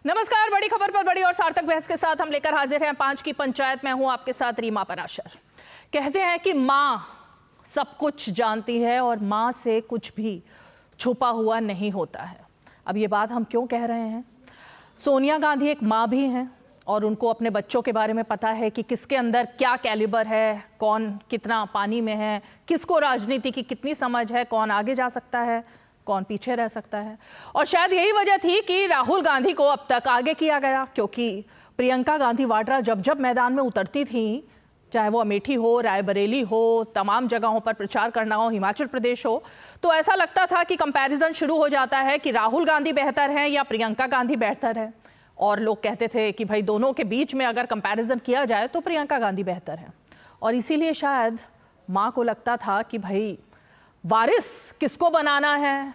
नमस्कार। बड़ी खबर पर बड़ी और सार्थक बहस के साथ हम लेकर हाजिर हैं 5 की पंचायत में हूं आपके साथ रीमा पराशर। कहते हैं कि मां सब कुछ जानती है और मां से कुछ भी छुपा हुआ नहीं होता है। अब ये बात हम क्यों कह रहे हैं? सोनिया गांधी एक मां भी हैं और उनको अपने बच्चों के बारे में पता है कि किसके अंदर क्या कैलिबर है, कौन कितना पानी में है, किसको राजनीति की कितनी समझ है, कौन आगे जा सकता है, कौन पीछे रह सकता है। और शायद यही वजह थी कि राहुल गांधी को अब तक आगे किया गया, क्योंकि प्रियंका गांधी वाड्रा जब जब मैदान में उतरती थी, चाहे वो अमेठी हो, रायबरेली हो, तमाम जगहों पर प्रचार करना हो, हिमाचल प्रदेश हो, तो ऐसा लगता था कि कंपैरिजन शुरू हो जाता है कि राहुल गांधी बेहतर है या प्रियंका गांधी बेहतर है। और लोग कहते थे कि भाई दोनों के बीच में अगर कंपैरिजन किया जाए तो प्रियंका गांधी बेहतर है। और इसीलिए शायद माँ को लगता था कि भाई वारिस किसको बनाना है,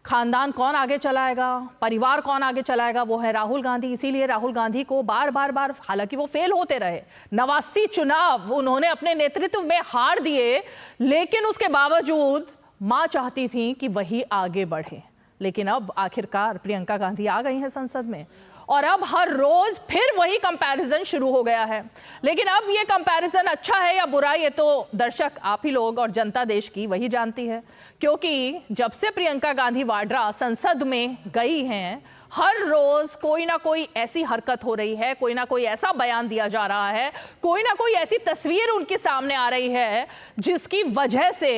खानदान कौन आगे चलाएगा, परिवार कौन आगे चलाएगा, वो है राहुल गांधी। इसीलिए राहुल गांधी को बार बार, हालांकि वो फेल होते रहे, 89 चुनाव उन्होंने अपने नेतृत्व में हार दिए, लेकिन उसके बावजूद मां चाहती थी कि वही आगे बढ़े। लेकिन अब आखिरकार प्रियंका गांधी आ गई हैं संसद में और अब हर रोज फिर वही कंपैरिजन शुरू हो गया है। लेकिन अब ये कंपैरिजन अच्छा है या बुरा, ये तो दर्शक आप ही लोग और जनता देश की वही जानती है, क्योंकि जब से प्रियंका गांधी वाड्रा संसद में गई हैं, हर रोज कोई ना कोई ऐसी हरकत हो रही है, कोई ना कोई ऐसा बयान दिया जा रहा है, कोई ना कोई ऐसी तस्वीर उनके सामने आ रही है जिसकी वजह से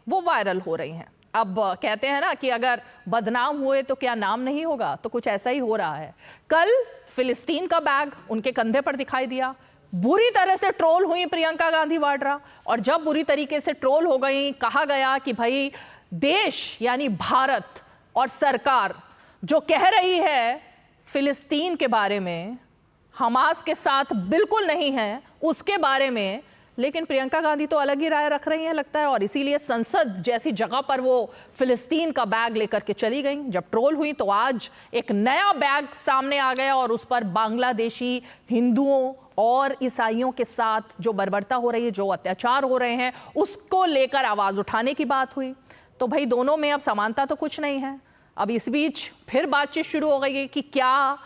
वो वायरल हो रही हैं। अब कहते हैं ना कि अगर बदनाम हुए तो क्या नाम नहीं होगा, तो कुछ ऐसा ही हो रहा है। कल फिलिस्तीन का बैग उनके कंधे पर दिखाई दिया, बुरी तरह से ट्रोल हुई प्रियंका गांधी वाड्रा। और जब बुरी तरीके से ट्रोल हो गई, कहा गया कि भाई देश यानी भारत और सरकार जो कह रही है फिलिस्तीन के बारे में, हमास के साथ बिल्कुल नहीं है उसके बारे में, लेकिन प्रियंका गांधी तो अलग ही राय रख रही हैं लगता है। और इसीलिए संसद जैसी जगह पर वो फिलिस्तीन का बैग लेकर के चली गई। जब ट्रोल हुई तो आज एक नया बैग सामने आ गया और उस पर बांग्लादेशी हिंदुओं और ईसाइयों के साथ जो बर्बरता हो रही है, जो अत्याचार हो रहे हैं, उसको लेकर आवाज उठाने की बात हुई। तो भाई दोनों में अब समानता तो कुछ नहीं है। अब इस बीच फिर बातचीत शुरू हो गई कि क्या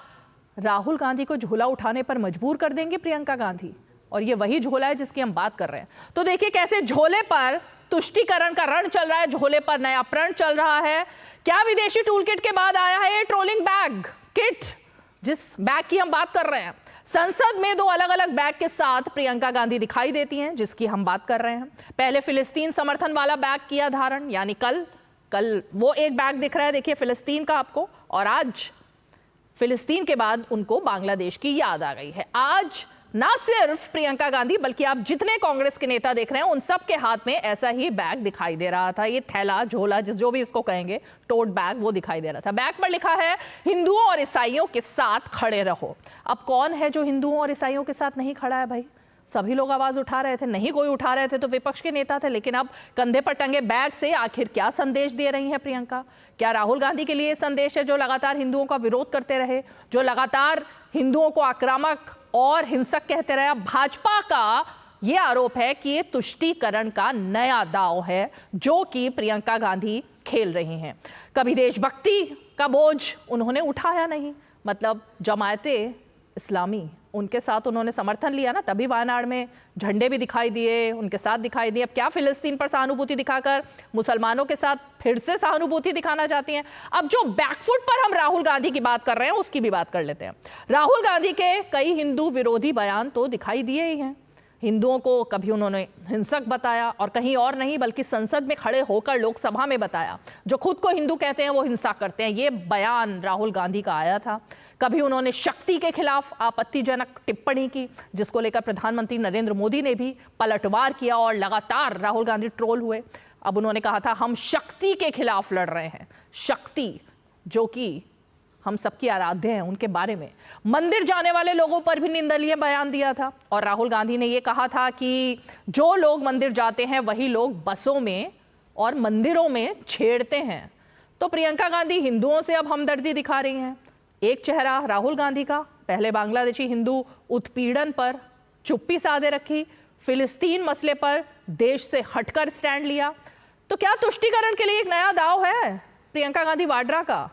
राहुल गांधी को झूला उठाने पर मजबूर कर देंगे प्रियंका गांधी, और ये वही झोला है जिसकी हम बात कर रहे हैं। तो देखिए कैसे झोले पर तुष्टीकरण का रण चल रहा है, झोले पर नया प्रण चल रहा है। क्या विदेशी टूल किट के बाद आया है ये ट्रोलिंग बैग किट, जिस बैग की हम बात कर रहे हैं। संसद में 2 अलग अलग बैग के साथ प्रियंका गांधी दिखाई देती हैं, जिसकी हम बात कर रहे हैं। पहले फिलिस्तीन समर्थन वाला बैग किया धारण, यानी कल वो एक बैग दिख रहा है, देखिए फिलिस्तीन का आपको, और आज फिलिस्तीन के बाद उनको बांग्लादेश की याद आ गई है। आज ना सिर्फ प्रियंका गांधी बल्कि आप जितने कांग्रेस के नेता देख रहे हैं उन सब के हाथ में ऐसा ही बैग दिखाई दे रहा था। ये थैला, झोला, जो भी इसको कहेंगे, टोट बैग, वो दिखाई दे रहा था। बैग पर लिखा है हिंदुओं और ईसाइयों के साथ खड़े रहो। अब कौन है जो हिंदुओं और ईसाइयों के साथ नहीं खड़ा है भाई? सभी लोग आवाज उठा रहे थे, नहीं कोई उठा रहे थे तो विपक्ष के नेता थे। लेकिन अब कंधे पर टंगे बैग से आखिर क्या संदेश दे रही है प्रियंका? क्या राहुल गांधी के लिए संदेश है, जो लगातार हिंदुओं का विरोध करते रहे, जो लगातार हिंदुओं को आक्रामक और हिंसक कहते रहे? भाजपा का यह आरोप है कि ये तुष्टीकरण का नया दांव है जो कि प्रियंका गांधी खेल रही हैं। कभी देशभक्ति का बोझ उन्होंने उठाया नहीं, मतलब जमायते इस्लामी उनके साथ उन्होंने समर्थन लिया ना, तभी वायनाड में झंडे भी दिखाई दिए, उनके साथ दिखाई दिए। अब क्या फिलिस्तीन पर सहानुभूति दिखाकर मुसलमानों के साथ फिर से सहानुभूति दिखाना चाहती हैं? अब जो बैकफुट पर हम राहुल गांधी की बात कर रहे हैं उसकी भी बात कर लेते हैं। राहुल गांधी के कई हिंदू विरोधी बयान तो दिखाई दिए ही हैं। हिंदुओं को कभी उन्होंने हिंसक बताया और कहीं और नहीं बल्कि संसद में खड़े होकर लोकसभा में बताया, जो खुद को हिंदू कहते हैं वो हिंसा करते हैं। ये बयान राहुल गांधी का आया था। कभी उन्होंने शक्ति के खिलाफ आपत्तिजनक टिप्पणी की, जिसको लेकर प्रधानमंत्री नरेंद्र मोदी ने भी पलटवार किया और लगातार राहुल गांधी ट्रोल हुए। अब उन्होंने कहा था हम शक्ति के खिलाफ लड़ रहे हैं, शक्ति जो कि हम सबकी आराध्य हैं, उनके बारे में। मंदिर जाने वाले लोगों पर भी निंदनीय बयान दिया था और राहुल गांधी ने यह कहा था कि जो लोग मंदिर जाते हैं वही लोग बसों में और मंदिरों में छेड़ते हैं। तो प्रियंका गांधी हिंदुओं से अब हमदर्दी दिखा रही हैं। एक चेहरा राहुल गांधी का, पहले बांग्लादेशी हिंदू उत्पीड़न पर चुप्पी साधे रखी, फिलिस्तीन मसले पर देश से हटकर स्टैंड लिया। तो क्या तुष्टीकरण के लिए एक नया दांव है प्रियंका गांधी वाड्रा का?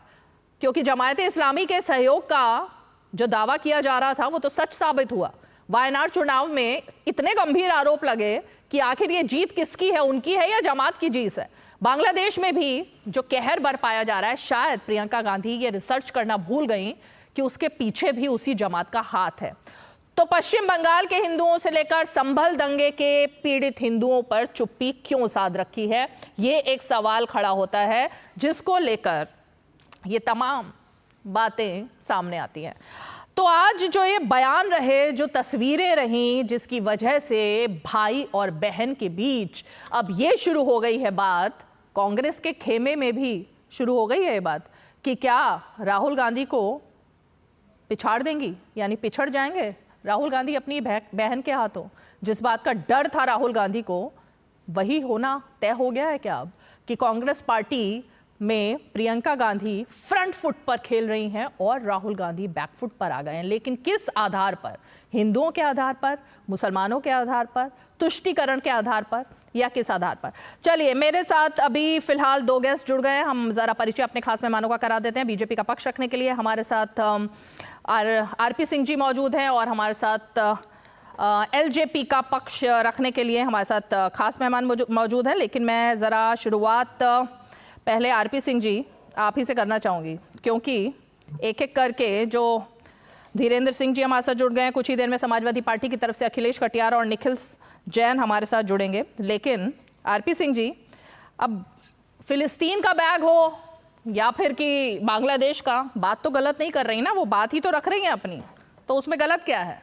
क्योंकि जमायत इस्लामी के सहयोग का जो दावा किया जा रहा था वो तो सच साबित हुआ। वायनाड चुनाव में इतने गंभीर आरोप लगे कि आखिर ये जीत किसकी है, उनकी है या जमात की जीत है। बांग्लादेश में भी जो कहर बरपाया जा रहा है, शायद प्रियंका गांधी ये रिसर्च करना भूल गई कि उसके पीछे भी उसी जमात का हाथ है। तो पश्चिम बंगाल के हिंदुओं से लेकर संभल दंगे के पीड़ित हिंदुओं पर चुप्पी क्यों साध रखी है, ये एक सवाल खड़ा होता है, जिसको लेकर ये तमाम बातें सामने आती हैं। तो आज जो ये बयान रहे, जो तस्वीरें रहीं, जिसकी वजह से भाई और बहन के बीच अब ये शुरू हो गई है बात, कांग्रेस के खेमे में भी शुरू हो गई है ये बात कि क्या राहुल गांधी को पिछाड़ देंगी, यानी पिछड़ जाएंगे राहुल गांधी अपनी बहन के हाथों। जिस बात का डर था राहुल गांधी को, वही होना तय हो गया है क्या अब, कि कांग्रेस पार्टी में प्रियंका गांधी फ्रंट फुट पर खेल रही हैं और राहुल गांधी बैक फुट पर आ गए हैं। लेकिन किस आधार पर? हिंदुओं के आधार पर, मुसलमानों के आधार पर, तुष्टीकरण के आधार पर, या किस आधार पर? चलिए, मेरे साथ अभी फिलहाल 2 गेस्ट जुड़ गए हैं। हम जरा परिचय अपने खास मेहमानों का करा देते हैं। बीजेपी का पक्ष रखने के लिए हमारे साथ आरपी सिंह जी मौजूद हैं और हमारे साथ एलजेपी का पक्ष रखने के लिए हमारे साथ खास मेहमान मौजूद हैं। लेकिन मैं ज़रा शुरुआत पहले आरपी सिंह जी आप ही से करना चाहूँगी, क्योंकि एक एक करके जो धीरेन्द्र सिंह जी हमारे साथ जुड़ गए हैं, कुछ ही देर में समाजवादी पार्टी की तरफ से अखिलेश कटियार और निखिल जैन हमारे साथ जुड़ेंगे। लेकिन आरपी सिंह जी, अब फिलिस्तीन का बैग हो या फिर कि बांग्लादेश का, बात तो गलत नहीं कर रही ना, वो बात ही तो रख रही हैं अपनी, तो उसमें गलत क्या है?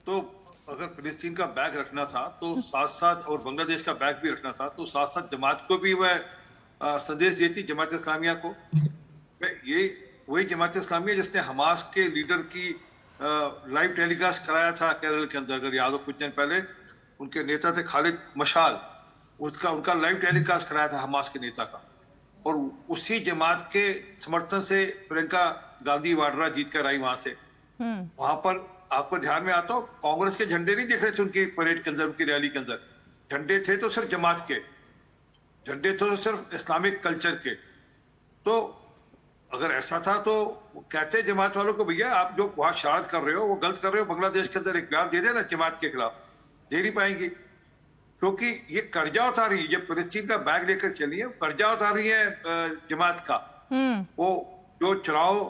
तो अगर फिलिस्तीन का बैग रखना था तो साथ साथ, और बांग्लादेश का बैग भी रखना था तो साथ साथ जमात को भी वह संदेश देती, जमात इस्लामिया को। ये वही जमात इस्लामिया जिसने हमास के लीडर की लाइव टेलीकास्ट कराया था केरल के अंदर, अगर याद हो, कुछ दिन पहले उनके नेता थे खालिद मशाल, उनका लाइव टेलीकास्ट कराया था हमास के नेता का। और उसी जमात के समर्थन से प्रियंका गांधी वाड्रा जीत कर आई वहां से। वहां पर आपको ध्यान में आता हो, कांग्रेस के झंडे नहीं दिख रहे थे उनकी परेड के अंदर, उनकी रैली के अंदर। झंडे थे तो सिर्फ जमात के, झंडे थे तो सिर्फ इस्लामिक कल्चर के। तो अगर ऐसा था तो कहते जमात वालों को, भैया आप जो वहां शरारत कर रहे हो वो गलत कर रहे हो, बांग्लादेश के अंदर एक बयान दे देना जमात के खिलाफ। दे नहीं पाएंगी क्योंकि ये कर्जा उतार रही है, जब फिलिस्तीन का बैग लेकर चली है, कर्जा उतार रही है जमात का। वो जो चुनाव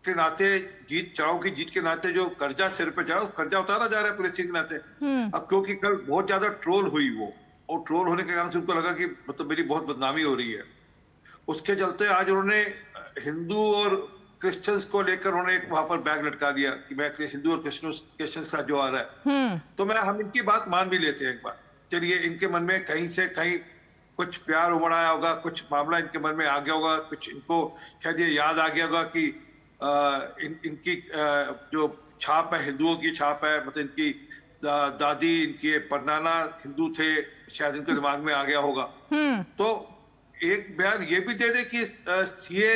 के नाते, चुनाव की जीत के नाते जो कर्जा सिर पे चढ़ा, कर्जा उतारा जा रहा है फिलिस्तीन के नाते। अब क्योंकि कल बहुत ज्यादा ट्रोल हुई वो, और ट्रोल होने के कारण से उनको लगा कि मतलब मेरी बहुत बदनामी हो रही है, उसके चलते आज उन्होंने हिंदू और क्रिश्चियंस को लेकर उन्होंने एक वहां पर बैग लटका दिया कि मैं हिंदू और क्रिश्चियंस के साथ जो आ रहा है। तो हम इनकी बात मान भी लेते हैं एक बार। चलिए, इनके मन में कहीं से कहीं कुछ प्यार उमड़ आया होगा, कुछ मामला इनके मन में आ गया होगा, कुछ इनको शायद ये याद आ गया होगा कि इनकी जो छाप है, हिंदुओं की छाप है, मतलब इनकी दादी, इनके परनाना हिंदू थे, शायद इनके दिमाग में आ गया होगा। तो एक बयान ये भी दे दे कि सीए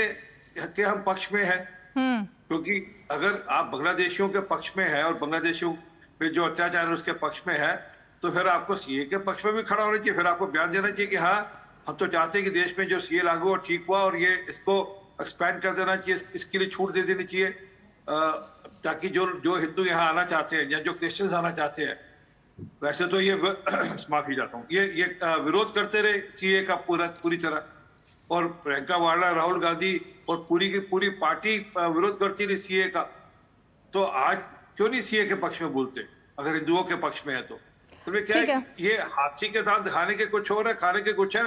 के हम पक्ष में हैं, क्योंकि अगर आप बांग्लादेशियों के पक्ष में हैं और बांग्लादेशियों पे जो अत्याचार है उसके पक्ष में है, तो फिर आपको सीए के पक्ष में भी खड़ा होना चाहिए। फिर आपको बयान देना चाहिए कि हाँ, हम तो चाहते हैं कि देश में जो सीए लागू और ठीक हुआ और ये इसको एक्सपैंड कर देना चाहिए, इसके लिए छूट दे देनी चाहिए, ताकि जो हिंदू यहाँ आना चाहते हैं या जो क्रिश्चियंस आना चाहते हैं, वैसे तो ये माफी चाहता हूँ, ये विरोध करते रहे सीए का पूरी तरह। और प्रियंका वाड्रा, राहुल गांधी और पूरी की पूरी पार्टी विरोध करती रही सीए का। तो आज क्यों नहीं सीए के पक्ष में बोलते, अगर हिंदुओं के पक्ष में है तो? क्या है? ये हाथी के दांत दिखाने के कुछ और है, खाने के कुछ है,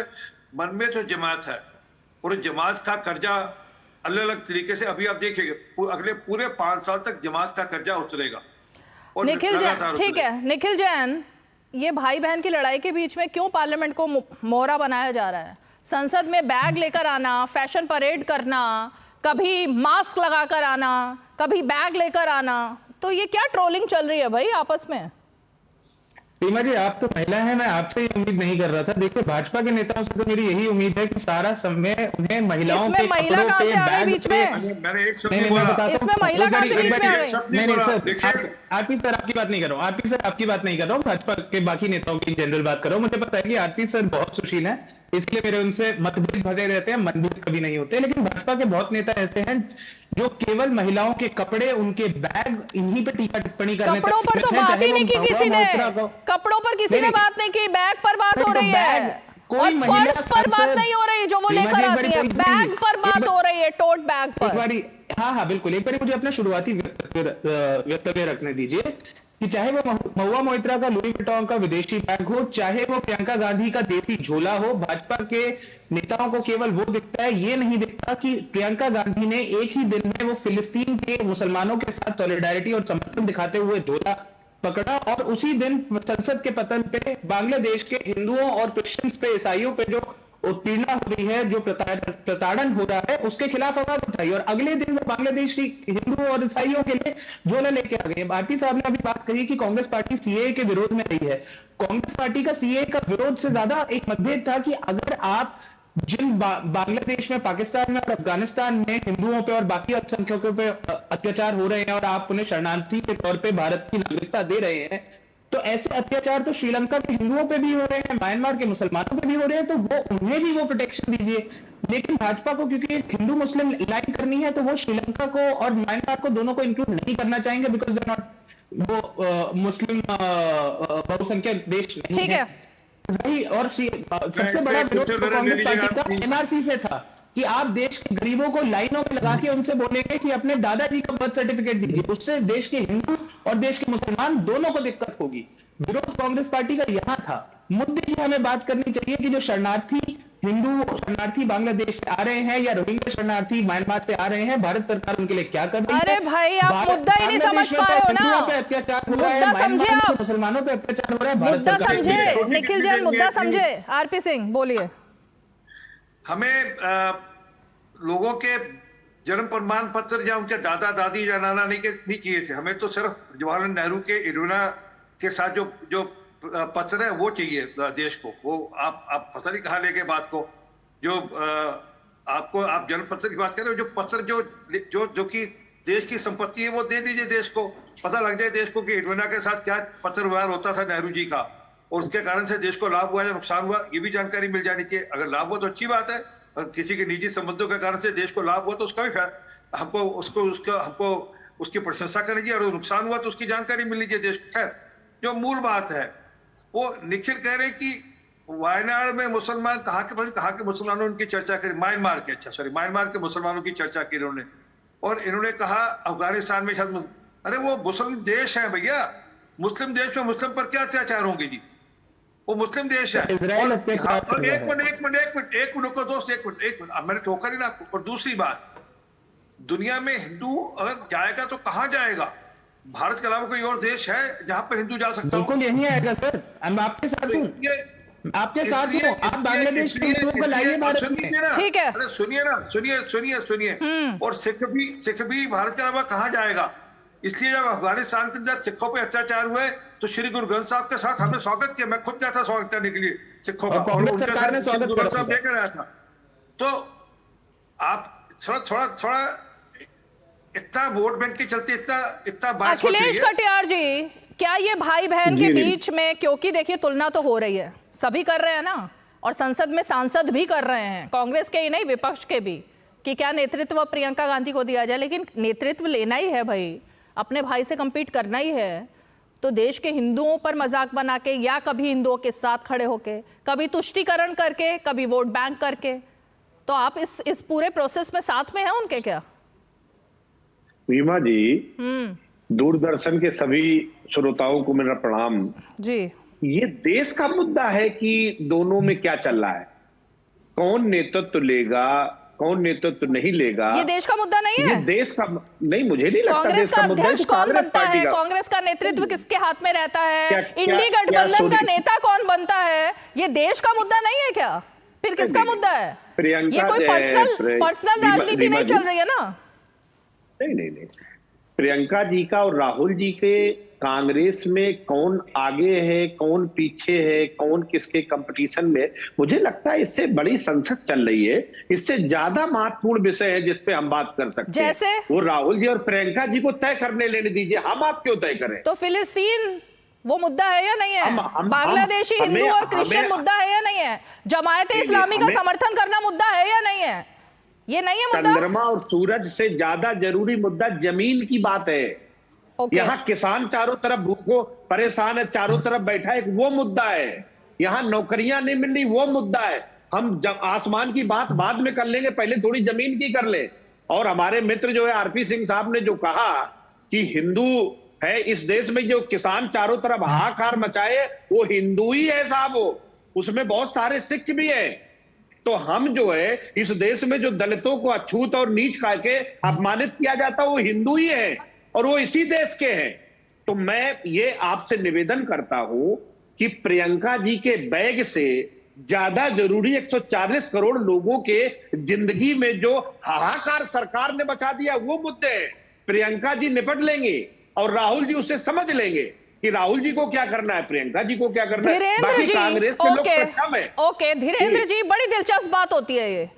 मन में तो जमात है। और जमात का कर्जा अलग अलग तरीके से, अभी आप देखिएगा अगले पूरे 5 साल तक जमात का कर्जा उतरेगा। और निखिल जैन, ठीक है, निखिल जैन, ये भाई बहन की लड़ाई के बीच में क्यों पार्लियामेंट को मोहरा बनाया जा रहा है? संसद में बैग लेकर आना, फैशन परेड करना, कभी मास्क लगाकर आना, कभी बैग लेकर आना, तो ये क्या ट्रोलिंग चल रही है भाई आपस में? सीमा जी, आप तो महिला हैं, मैं आपसे ये उम्मीद नहीं कर रहा था। देखिए, भाजपा के नेताओं से तो मेरी यही उम्मीद है कि सारा समय उन्हें महिलाओं इसमें के महिला कपड़ों कहाँ पे, से आ गई बैग बीच पे। में? मैंने एक शब्द नहीं नहीं नहीं, मैं बोला। बताता इसमें हूँ। महिला एक कहाँ बारी से बीच में आ एक गई? शब्द नहीं नहीं नहीं बोला। सर, देखिए, आरपी सर आपकी बात नहीं कर रहा हूँ। आरपी सर आपकी बात नहीं कर रहा हूँ, भाजपा के बाकी नेताओं की जनरल बात कर रहा हूँ। मुझे पता है कि आरपी सर बहुत सुशील है, इसलिए मेरे उनसे मतभेद भरे रहते हैं, मनभेद कभी नहीं होते। लेकिन भाजपा के बहुत नेता ऐसे हैं जो केवल महिलाओं के कपड़े, उनके बैग, इन्हीं पे टीका टिप्पणी करने तक कपड़ों पर तो सीमित हैं, बात चाहे ही वो नहीं की महुआ किसी ने, मोइत्रा को। कपड़ों पर किसी नहीं ने नहीं, बात नहीं की, बैग पर बात हो तो रही बैग, है। कोई और महिला पर्स पर बात नहीं हो रही जो वो सीमा लेकर जी, एक आती बारी है, कोई- बैग पर एक बात बार- हो रही है, टोट बैग एक पर। बारी, हाँ हाँ बिल्कुल, एक बारी मुझे अपना शुरुआती वक्तव्य रखने दीजिए कि चाहे वो महुआ मोइत्रा का लुई विटॉन का विदेशी बैग हो, चाहे वो प्रियंका गांधी का देसी झोला हो, भाजपा के नेताओं को केवल वो दिखता है, ये नहीं दिखता कि प्रियंका गांधी ने एक ही दिन में वो फिलिस्तीन के मुसलमानों के साथ सॉलिडारिटी और समर्थन दिखाते हुए झोला पकड़ा, और उसी दिन संसद के पतन पे बांग्लादेश के हिंदुओं और क्रिश्चियंस पे, ईसाइयों पे जो उत्पीड़ना हो रही है, जो प्रताड़न हो रहा है, उसके खिलाफ आवाज उठाई, और अगले दिन वो बांग्लादेश की हिंदुओं और ईसाइयों के लिए झोला लेके आ गए। भारती साहब ने अभी बात कही कि कांग्रेस पार्टी सीए के विरोध में रही है। कांग्रेस पार्टी का सीए का विरोध से ज्यादा एक मतभेद था कि अगर आप जिन बांग्लादेश में, पाकिस्तान में और अफगानिस्तान में हिंदुओं पे और बाकी अल्पसंख्यकों पे अत्याचार हो रहे हैं और आप उन्हें शरणार्थी के तौर पे भारत की नागरिकता दे रहे हैं, तो ऐसे अत्याचार तो श्रीलंका के हिंदुओं पे भी हो रहे हैं, म्यांमार के मुसलमानों पे भी हो रहे हैं, तो वो उन्हें भी वो प्रोटेक्शन दीजिए। लेकिन भाजपा को क्योंकि हिंदू मुस्लिम लाइन करनी है, तो वो श्रीलंका को और म्यांमार को दोनों को इंक्लूड नहीं करना चाहेंगे, बिकॉज दे नॉट, वो मुस्लिम बहुसंख्यक देश नहीं ठीक है। वही, और सबसे बड़ा विरोध तो कांग्रेस पार्टी का एनआरसी से था कि आप देश के गरीबों को लाइनों में लगा के उनसे बोलेंगे कि अपने दादाजी का बर्थ सर्टिफिकेट दीजिए, उससे देश के हिंदू और देश के मुसलमान दोनों को दिक्कत होगी। विरोध कांग्रेस पार्टी का यहां था। मुद्दे की हमें बात करनी चाहिए कि जो शरणार्थी हिंदू शरणार्थी बांग्लादेश से आ रहे हैं या रोहिंग्या शरणार्थी म्यांमार से आ रहे हैं, भारत सरकार उनके लिए क्या कर रही है? अरे भाई, आप मुद्दा ही नहीं समझ पा रहे हो ना। हिंदुओं पे अत्याचार हो रहा है, मुद्दा समझे म्यांमार में आप। मुसलमानों पे अत्याचार हो रहा है, भारत मुद्दा सरकार समझे निखिल जैन, मुद्दा समझे। आरपी सिंह बोलिए। हमें लोगों के जन्म प्रमाण पत्र या उनके दादा दादी या नाना नहीं चाहिए थे। हमें तो सिर्फ जवाहरलाल नेहरू के इरविना के साथ जो पत्र है वो चाहिए देश को। वो आप पता नहीं कहाँ लेके बात को, जो आपको, आप जन्म पत्र की बात कर रहे हो, जो पत्र जो कि देश की संपत्ति है वो दे दीजिए देश को। पता लग जाए देश को कि इरविना के साथ क्या पत्र व्यवहार होता था नेहरू जी का, और उसके कारण से देश को लाभ हुआ या नुकसान हुआ, ये भी जानकारी मिल जानी चाहिए। अगर लाभ हुआ तो अच्छी बात है, और किसी के निजी संबंधों के कारण से देश को लाभ हुआ तो उसका भी हमको उसकी प्रशंसा करनी चाहिए, और नुकसान हुआ तो उसकी जानकारी मिलनी चाहिए देश को। खैर, जो मूल बात है वो निखिल कह रहे हैं कि वायनाड में मुसलमान कहाँ के मुसलमानों की चर्चा करी, म्यांमार के मुसलमानों की चर्चा की उन्होंने, और इन्होंने कहा अफगानिस्तान में शायद, अरे वो मुस्लिम देश है भैया, मुस्लिम देश में मुस्लिम पर क्या अत्याचार होंगे जी? वो मुस्लिम देश है। और एक मिनट को दोस्त, एक मिनट, अब मैंने ठोकर ही ना आपको। और दूसरी बात, दुनिया में हिंदू अगर जाएगा तो कहाँ जाएगा? भारत के अलावा कोई और देश है जहां पर हिंदू जा सकता हो? बिल्कुल यही आएगा सर, हम आपके साथ हूँ, आपके साथ हूँ। आप बांग्लादेश के हिंदुओं को लाइए भारत में। ठीक है। अरे सुनिए। और सिख भी भारत के अलावा कहाँ जाएगा? इसलिए जब अफगानिस्तान के अंदर सिखों पे अत्याचार हुए तो श्री गुरु ग्रंथ साहब के साथ हमने स्वागत किया। मैं खुद गया था स्वागत करने के लिए सिखों का, और उनके साथ श्री गुरु ग्रंथ साहब लेकर आया था। तो आप थोड़ा इतना वोट बैंक के चलते इतना बात। अखिलेश कटियार जी, क्या ये भाई बहन के बीच में, क्योंकि देखिए तुलना तो हो रही है, सभी कर रहे हैं ना, और संसद में सांसद भी कर रहे हैं, कांग्रेस के ही नहीं विपक्ष के भी, कि क्या नेतृत्व प्रियंका गांधी को दिया जाए। लेकिन नेतृत्व लेना ही है भाई, अपने भाई से compete करना ही है, तो देश के हिंदुओं पर मजाक बना के, या कभी हिंदुओं के साथ खड़े होके, कभी तुष्टीकरण करके, कभी वोट बैंक करके, तो आप इस पूरे प्रोसेस में साथ में हैं उनके क्या? रीमा जी, दूरदर्शन के सभी श्रोताओं को मेरा प्रणाम जी। ये देश का मुद्दा है कि दोनों में क्या चल रहा है, कौन नेतृत्व लेगा, कौन नेतृत्व नहीं लेगा, ये देश का मुद्दा नहीं है। ये देश का नहीं, मुझे नहीं लगता कांग्रेस का अध्यक्ष कौन बनता है, कांग्रेस का नेतृत्व किसके हाथ में रहता है, इंडी गठबंधन का नेता कौन बनता है, ये देश का मुद्दा नहीं है क्या? फिर किसका मुद्दा है? ये कोई पर्सनल राजनीति नहीं चल रही है ना? नहीं, प्रियंका जी का और राहुल जी के कांग्रेस में कौन आगे है, कौन पीछे है, कौन किसके कंपटीशन में, मुझे लगता है इससे बड़ी संसद चल रही है। इससे ज्यादा महत्वपूर्ण विषय है जिस पे हम बात कर सकते जैसे? हैं, वो राहुल जी और प्रियंका जी को तय करने लेने दीजिए, हम आप क्यों तय करें? तो फिलिस्तीन वो मुद्दा है या नहीं है? बांग्लादेशी हिंदू और क्रिश्चियन मुद्दा है या नहीं है? जमायत इस्लामी का समर्थन करना मुद्दा है या नहीं है? ये नहीं है मुद्दा। चंद्रमा और सूरज से ज्यादा जरूरी मुद्दा जमीन की बात है। यहाँ किसान चारों तरफ भूखों परेशान है, चारों तरफ बैठा है, वो मुद्दा है। यहाँ नौकरियां नहीं मिल रही, वो मुद्दा है। हम जब आसमान की बात बाद में कर लेंगे, पहले थोड़ी जमीन की कर ले। और हमारे मित्र जो है आरपी सिंह साहब ने जो कहा कि हिंदू है इस देश में, जो किसान चारों तरफ हाहाकार मचाए वो हिंदू ही है साहब, वो उसमें बहुत सारे सिख भी है। तो हम जो है इस देश में जो दलितों को अछूत और नीच करके अपमानित किया जाता है वो हिंदू ही है और वो इसी देश के हैं। तो मैं ये आपसे निवेदन करता हूं कि प्रियंका जी के बैग से ज्यादा जरूरी 140 करोड़ लोगों के जिंदगी में जो हाहाकार सरकार ने बचा दिया वो मुद्दे हैं। प्रियंका जी निपट लेंगे और राहुल जी उसे समझ लेंगे कि राहुल जी को क्या करना है, प्रियंका जी को क्या करना है। बाकी कांग्रेस के लोग सक्षम है। ओके धीरेन्द्र जी, बड़ी दिलचस्प बात होती है ये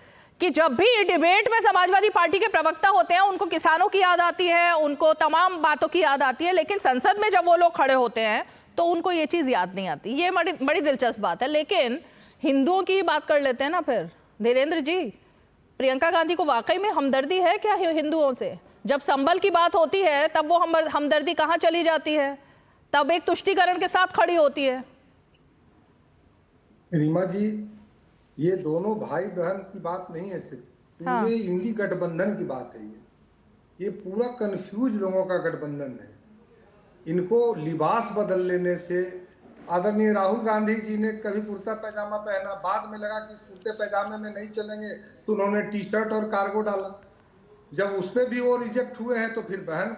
कि जब भी डिबेट में समाजवादी पार्टी के प्रवक्ता होते हैं उनको किसानों की याद आती है, उनको तमाम बातों की याद आती है, लेकिन संसद में जब वो लोग खड़े होते हैं तो उनको ये चीज याद नहीं आती। ये बड़ी दिलचस्प बात है। लेकिन हिंदुओं की बात कर लेते हैं ना फिर धीरेन्द्र जी, प्रियंका गांधी को वाकई में हमदर्दी है क्या हिंदुओं से? जब संबल की बात होती है तब वो हमदर्दी कहाँ चली जाती है? तब एक तुष्टीकरण के साथ खड़ी होती है। रीमा जी, ये दोनों भाई बहन की बात नहीं है, सिर्फ पूरे इंडी गठबंधन की बात है। ये पूरा कंफ्यूज लोगों का गठबंधन है। इनको लिबास बदल लेने से, आदरणीय राहुल गांधी जी ने कभी कुर्ता पैजामा पहना, बाद में लगा कि कुर्ते पैजामे में नहीं चलेंगे तो उन्होंने टी शर्ट और कार्गो डाला। जब उसमें भी वो रिजेक्ट हुए हैं तो फिर बहन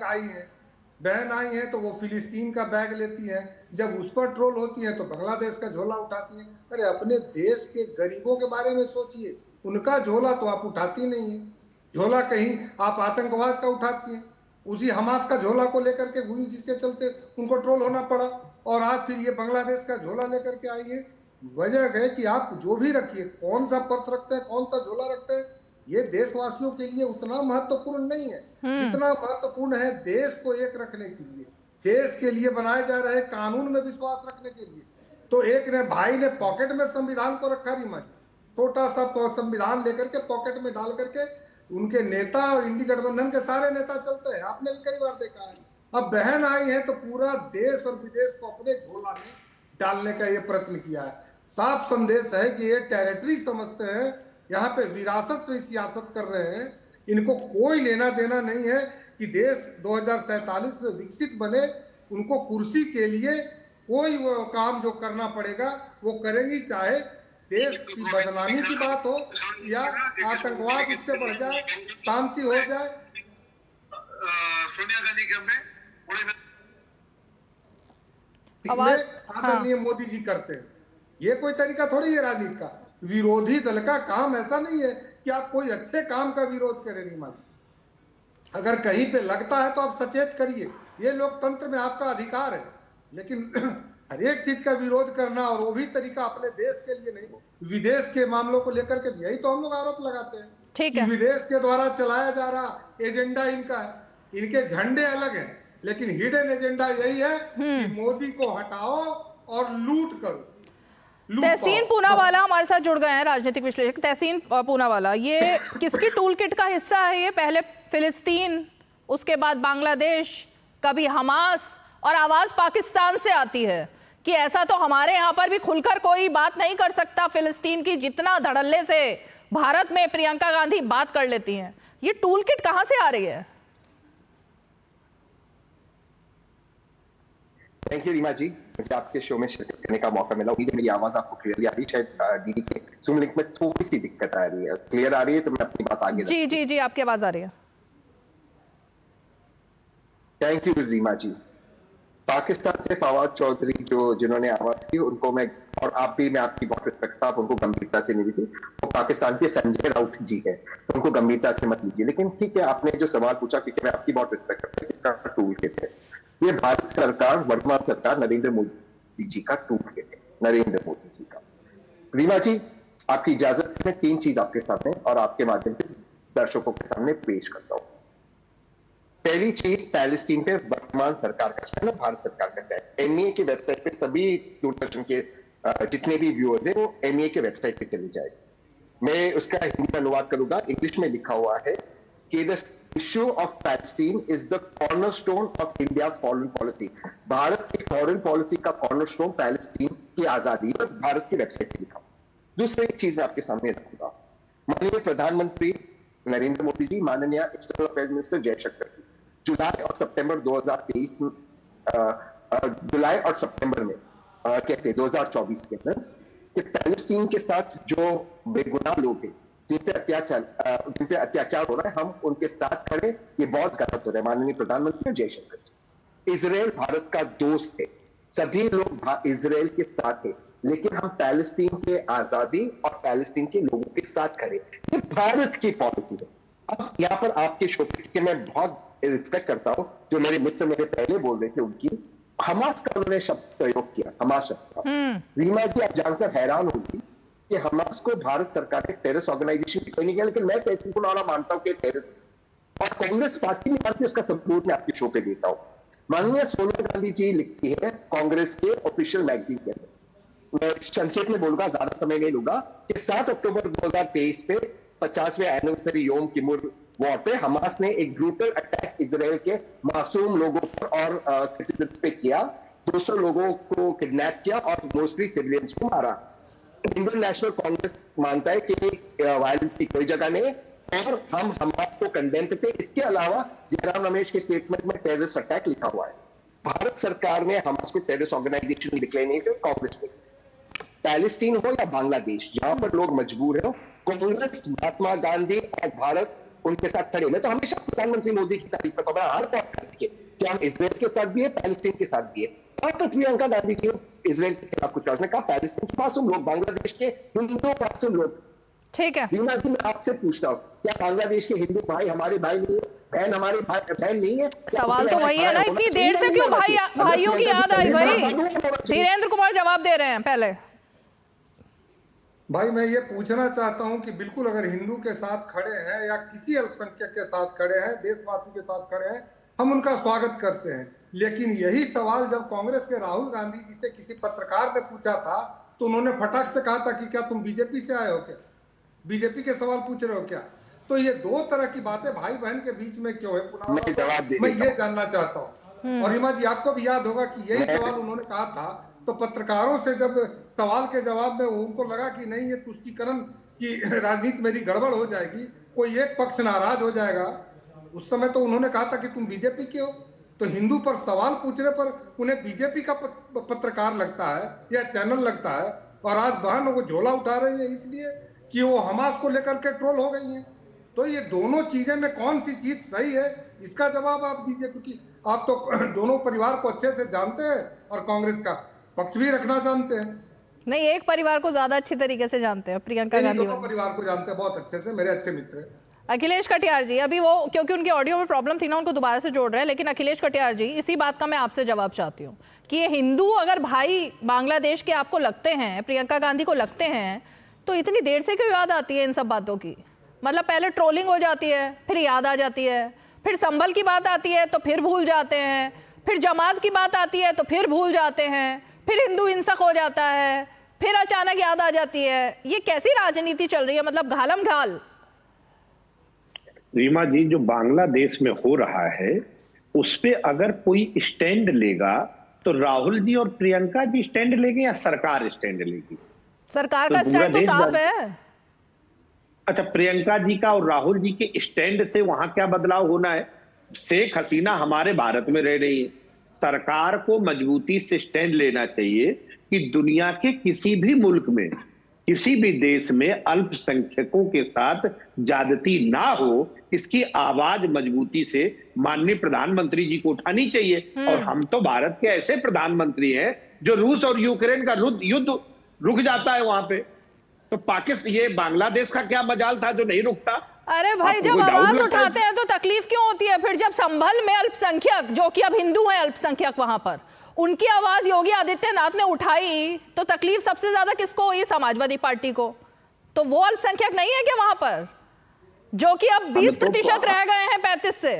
आई है तो वो फिलिस्तीन का बैग लेती है। जब उस पर ट्रोल होती है तो बांग्लादेश का झोला उठाती है। अरे अपने देश के गरीबों के बारे में सोचिए, उनका झोला तो आप उठाती नहीं है। झोला कहीं आप आतंकवाद का उठाती है, उसी हमास का झोला को लेकर के घूमी, जिसके चलते उनको ट्रोल होना पड़ा। और आज फिर ये बांग्लादेश का झोला लेकर के आई है। वजह है कि आप जो भी रखिए, कौन सा पर्स रखते हैं, कौन सा झोला रखते हैं, ये देशवासियों के लिए उतना महत्वपूर्ण नहीं है जितना महत्वपूर्ण है देश को एक रखने के लिए, देश के लिए बनाए जा रहे कानून में विश्वास रखने के लिए। तो एक ने भाई ने पॉकेट में संविधान को रखा, रीमा जी, छोटा सा संविधान लेकर के पॉकेट में डाल करके उनके नेता और इंडी गठबंधन के सारे नेता चलते हैं। आपने भी कई बार देखा है। अब बहन आई है तो पूरा देश और विदेश को अपने झोला में डालने का ये प्रयत्न किया है। साफ संदेश है कि ये टेरिटरी समझते हैं, यहाँ पे विरासत में सियासत कर रहे हैं। इनको कोई लेना देना नहीं है कि देश 2047 में विकसित बने। उनको कुर्सी के लिए कोई वो काम जो करना पड़ेगा वो करेंगी, चाहे देश की बदनामी की बात हो या आतंकवाद उससे बढ़ जाए, शांति हो जाए। सोनिया गांधी के आदरणीय मोदी जी करते हैं। ये कोई तरीका थोड़ी है राजनीति का। विरोधी दल का काम ऐसा नहीं है कि आप कोई अच्छे काम का विरोध करें। रीमा जी, अगर कहीं पे लगता है तो आप सचेत करिए, ये लोकतंत्र में आपका अधिकार है। लेकिन हर एक चीज का विरोध करना, और वो भी तरीका अपने देश के लिए नहीं, विदेश के मामलों को लेकर के, यही तो हम लोग आरोप लगाते हैं। ठीक है, विदेश के द्वारा चलाया जा रहा एजेंडा इनका है। इनके झंडे अलग हैं लेकिन हिडन एजेंडा यही है कि मोदी को हटाओ और लूट करो। तहसीन पूनावाला हमारे साथ जुड़ गए हैं, राजनीतिक विश्लेषक तहसीन पूनावाला। ये किसकी टूल किट का हिस्सा है? ये पहले फिलिस्तीन, उसके बाद बांग्लादेश, कभी हमास, और आवाज पाकिस्तान से आती है कि ऐसा तो हमारे यहाँ पर भी खुलकर कोई बात नहीं कर सकता फिलिस्तीन की, जितना धड़ल्ले से भारत में प्रियंका गांधी बात कर लेती हैं। ये टूल किट कहाँ से आ रही है? थैंक यू रीमा जी, मुझे आपके शो में शिरकत करने का मौका मिला। उम्मीद है मेरी आवाज आपको क्लियरली आ रही है। शायद डीडी के जूम लिंक में थोड़ी सी दिक्कत आ रही है। क्लियर आ रही है तो मैं अपनी बात आगे जी जी जी, आपकी आवाज आ रही है। थैंक यू रीमा जी। पाकिस्तान से फवाद चौधरी जिन्होंने आवाज की, उनको मैं, और आप भी, मैं आपकी बहुत रिस्पेक्ट था, आप उनको गंभीरता से नहीं ली। वो पाकिस्तान के संजय राउत जी है, तो उनको गंभीरता से मत लीजिए। लेकिन ठीक है, आपने जो सवाल पूछा, क्योंकि मैं आपकी बहुत रिस्पेक्ट करता हूँ, इसका टूल किट है। ये भारत सरकार, वर्तमान सरकार नरेंद्र मोदी जी का टूट है, नरेंद्र मोदी जी का। रीमा जी, आपकी इजाजत से मैं 3 चीज आपके सामने और आपके माध्यम से दर्शकों के सामने पेश करता हूं। पहली चीज, पैलेस्टीन पे वर्तमान सरकार का स्टैंड, भारत सरकार का स्टैंड। एमईए की वेबसाइट पे सभी दूरदर्शन के जितने भी व्यूअर्स हैं वो एमईए के वेबसाइट पे चले जाए। मैं उसका हिंदी में अनुवाद करूंगा। इंग्लिश में लिखा हुआ है कि the issue of Palestine is the cornerstone of India's foreign policy. Bharat की फॉरेन पॉलिसी का कॉर्नरस्टोन पैलेस्टीन की आजादी है, भारत की वेबसाइट पे लिखा। दूसरी चीज मैं आपके सामने रखूंगा। माननीय प्रधानमंत्री नरेंद्र मोदी जी, माननीय एक्सटर्नल अफेयर्स मिनिस्टर जयशंकर जी, जुलाई और सितंबर 2023 जुलाई और सितंबर में कहते 2024 के अंदर कि पैलेस्टीन के साथ जो बेगुनाह लोग हैं, जिन पे अत्याचार हो रहा है, हम उनके साथ खड़े, ये बहुत गलत हो रहा है। माननीय प्रधानमंत्री और जयशंकर जी, इजराइल भारत का दोस्त है, सभी लोग इजराइल के साथ है, लेकिन हम पैलेस्टीन के आजादी और पैलेस्टीन के लोगों के साथ खड़े। ये भारत की पॉलिसी है। अब यहाँ पर आपके शो के मैं बहुत रिस्पेक्ट करता हूं, जो मेरे मित्र मेरे पहले बोल रहे थे, उनकी हमास का उन्होंने शब्द प्रयोग किया, हमास शब्द का। रीमा जी, आप जानकर हैरान होंगी कि हमास को भारत सरकार ने टेररिस्ट ऑर्गेनाइजेशन कोई नहीं किया, लेकिन मैं कैसे मानता हूं कि टेररिस्ट, और कांग्रेस पार्टी नहीं मानती, उसका सबूत मैं आपके शो पे देता हूं। माननीय सोनिया गांधी जी लिखती है कांग्रेस के ऑफिशियल मैगजीन के अंदर, मैं संक्षेप में बोलूंगा, ज्यादा समय नहीं लूंगा, कि 7 अक्टूबर 2023 पे 50वें एनिवर्सरी योम किपुर वॉर पे हमास ने एक ब्रूटल अटैक इजराइल के मासूम लोगों पर और सिटीजन्स पे किया। 200 लोगों को किडनैप किया और मोस्टली सिविलियंस को मारा। इंडियन नेशनल कांग्रेस मानता है कि वायलेंस की कोई जगह नहीं और हम हमास को कंडेम करते हैं। इसके अलावा जयराम रमेश के स्टेटमेंट में टेररिस्ट अटैक लिखा हुआ है। भारत सरकार ने हमास को टेररिस्ट ऑर्गेनाइजेशन डिक्लेयर नहीं किया, कांग्रेस ने। पैलेस्टीन हो या बांग्लादेश, जहां पर लोग मजबूर हैं, कांग्रेस, महात्मा गांधी और भारत उनके साथ खड़े। मैं तो हमेशा प्रधानमंत्री मोदी की तारीफ करता हूं, हर पॉडकास्ट के, कि हम इजराइल के साथ भी है, पैलेस्टीन के साथ भी है। और तो प्रियंका गांधी की इजराइल के खिलाफ कुछ ने कहा, पैलेस्टीन के मासूम लोग, बांग्लादेश के हिंदू मासूम लोग। ठीक है, रीमा जी, मैं आपसे पूछता हूँ, क्या बांग्लादेश के हिंदू भाई हमारे भाई नहीं है, बहन हमारे बहन नहीं है? सवाल तो वही है ना, इतनी देर से क्यों भाइयों की याद आई भाई? धीरेन्द्र कुमार जवाब दे रहे हैं पहले। भाई मैं ये पूछना चाहता हूं कि बिल्कुल अगर हिंदू के साथ खड़े हैं या किसी अल्पसंख्यक के साथ खड़े हैं, देशवासी के साथ खड़े हैं, हम उनका स्वागत करते हैं। लेकिन यही सवाल जब कांग्रेस के राहुल गांधी जी से किसी पत्रकार ने पूछा था, तो उन्होंने फटाक से कहा था कि क्या तुम बीजेपी से आए हो, क्या बीजेपी के सवाल पूछ रहे हो क्या? तो ये दो तरह की बातें भाई बहन के बीच में क्यों है, पुनः मैं ये जानना चाहता हूँ। और रीमा जी, आपको भी याद होगा कि यही सवाल उन्होंने कहा था, तो पत्रकारों से जब सवाल के जवाब में उनको लगा कि नहीं, ये तुष्टीकरण की राजनीति मेरी गड़बड़ हो जाएगी, कोई एक पक्ष नाराज हो जाएगा, उस समय तो उन्होंने कहा था कि तुम बीजेपी के हो। तो हिंदू पर सवाल पूछने पर उन्हें बीजेपी का पत्रकार लगता है या चैनल लगता है, और आज बहन वो झोला उठा रही है इसलिए कि वो हमास को लेकर के ट्रोल हो गई हैं। तो ये दोनों चीजें में कौन सी चीज सही है, इसका जवाब आप दीजिए, क्योंकि आप तो दोनों परिवार को अच्छे से जानते हैं और कांग्रेस का पक्ष भी रखना जानते हैं। नहीं, एक परिवार को ज्यादा अच्छी तरीके से जानते हैं, प्रियंका गांधी दोनों परिवार को जानते हैं बहुत अच्छे से, मेरे अच्छे मित्र हैं। अखिलेश कटियार जी, अभी वो क्योंकि उनके ऑडियो में प्रॉब्लम थी ना, उनको दोबारा से जोड़ रहे हैं, लेकिन अखिलेश कटियार जी, इसी बात का मैं आपसे जवाब चाहती हूँ कि ये हिंदू अगर भाई बांग्लादेश के आपको लगते हैं, प्रियंका गांधी को लगते हैं, तो इतनी देर से क्यों याद आती है इन सब बातों की? मतलब पहले ट्रोलिंग हो जाती है, फिर याद आ जाती है, फिर संभल की बात आती है तो फिर भूल जाते हैं, फिर जमात की बात आती है तो फिर भूल जाते हैं, फिर हिंदू हिंसक हो जाता है, फिर अचानक याद आ जाती है। ये कैसी राजनीति चल रही है, मतलब घालम घाल। रीमा जी, जो बांग्लादेश में हो रहा है उस पे अगर कोई स्टैंड लेगा तो राहुल जी और प्रियंका जी स्टैंड लेंगे या सरकार स्टैंड लेगी? सरकार का स्टैंड तो साफ है। अच्छा, प्रियंका जी का और राहुल जी के स्टैंड से वहां क्या बदलाव होना है? शेख हसीना हमारे भारत में रह रही है, सरकार को मजबूती से स्टैंड लेना चाहिए कि दुनिया के किसी भी मुल्क में, किसी भी देश में अल्पसंख्यकों के साथ ज्यादती ना हो, इसकी आवाज मजबूती से माननीय प्रधानमंत्री जी को उठानी चाहिए। और हम तो भारत के ऐसे प्रधानमंत्री हैं जो रूस और यूक्रेन का युद्ध रुक जाता है वहां पे, तो पाकिस्तान, ये बांग्लादेश का क्या मजाल था जो नहीं रुकता? अरे भाई, जब आवाज उठाते हैं तो तकलीफ क्यों होती है? फिर जब संभल में अल्पसंख्यक, जो कि अब हिंदू है अल्पसंख्यक, वहां पर उनकी आवाज योगी आदित्यनाथ ने उठाई तो तकलीफ सबसे ज्यादा किसको हुई? समाजवादी पार्टी को। तो वो अल्पसंख्यक नहीं है क्या वहां पर, जो कि अब 20% रह गए हैं 35 से?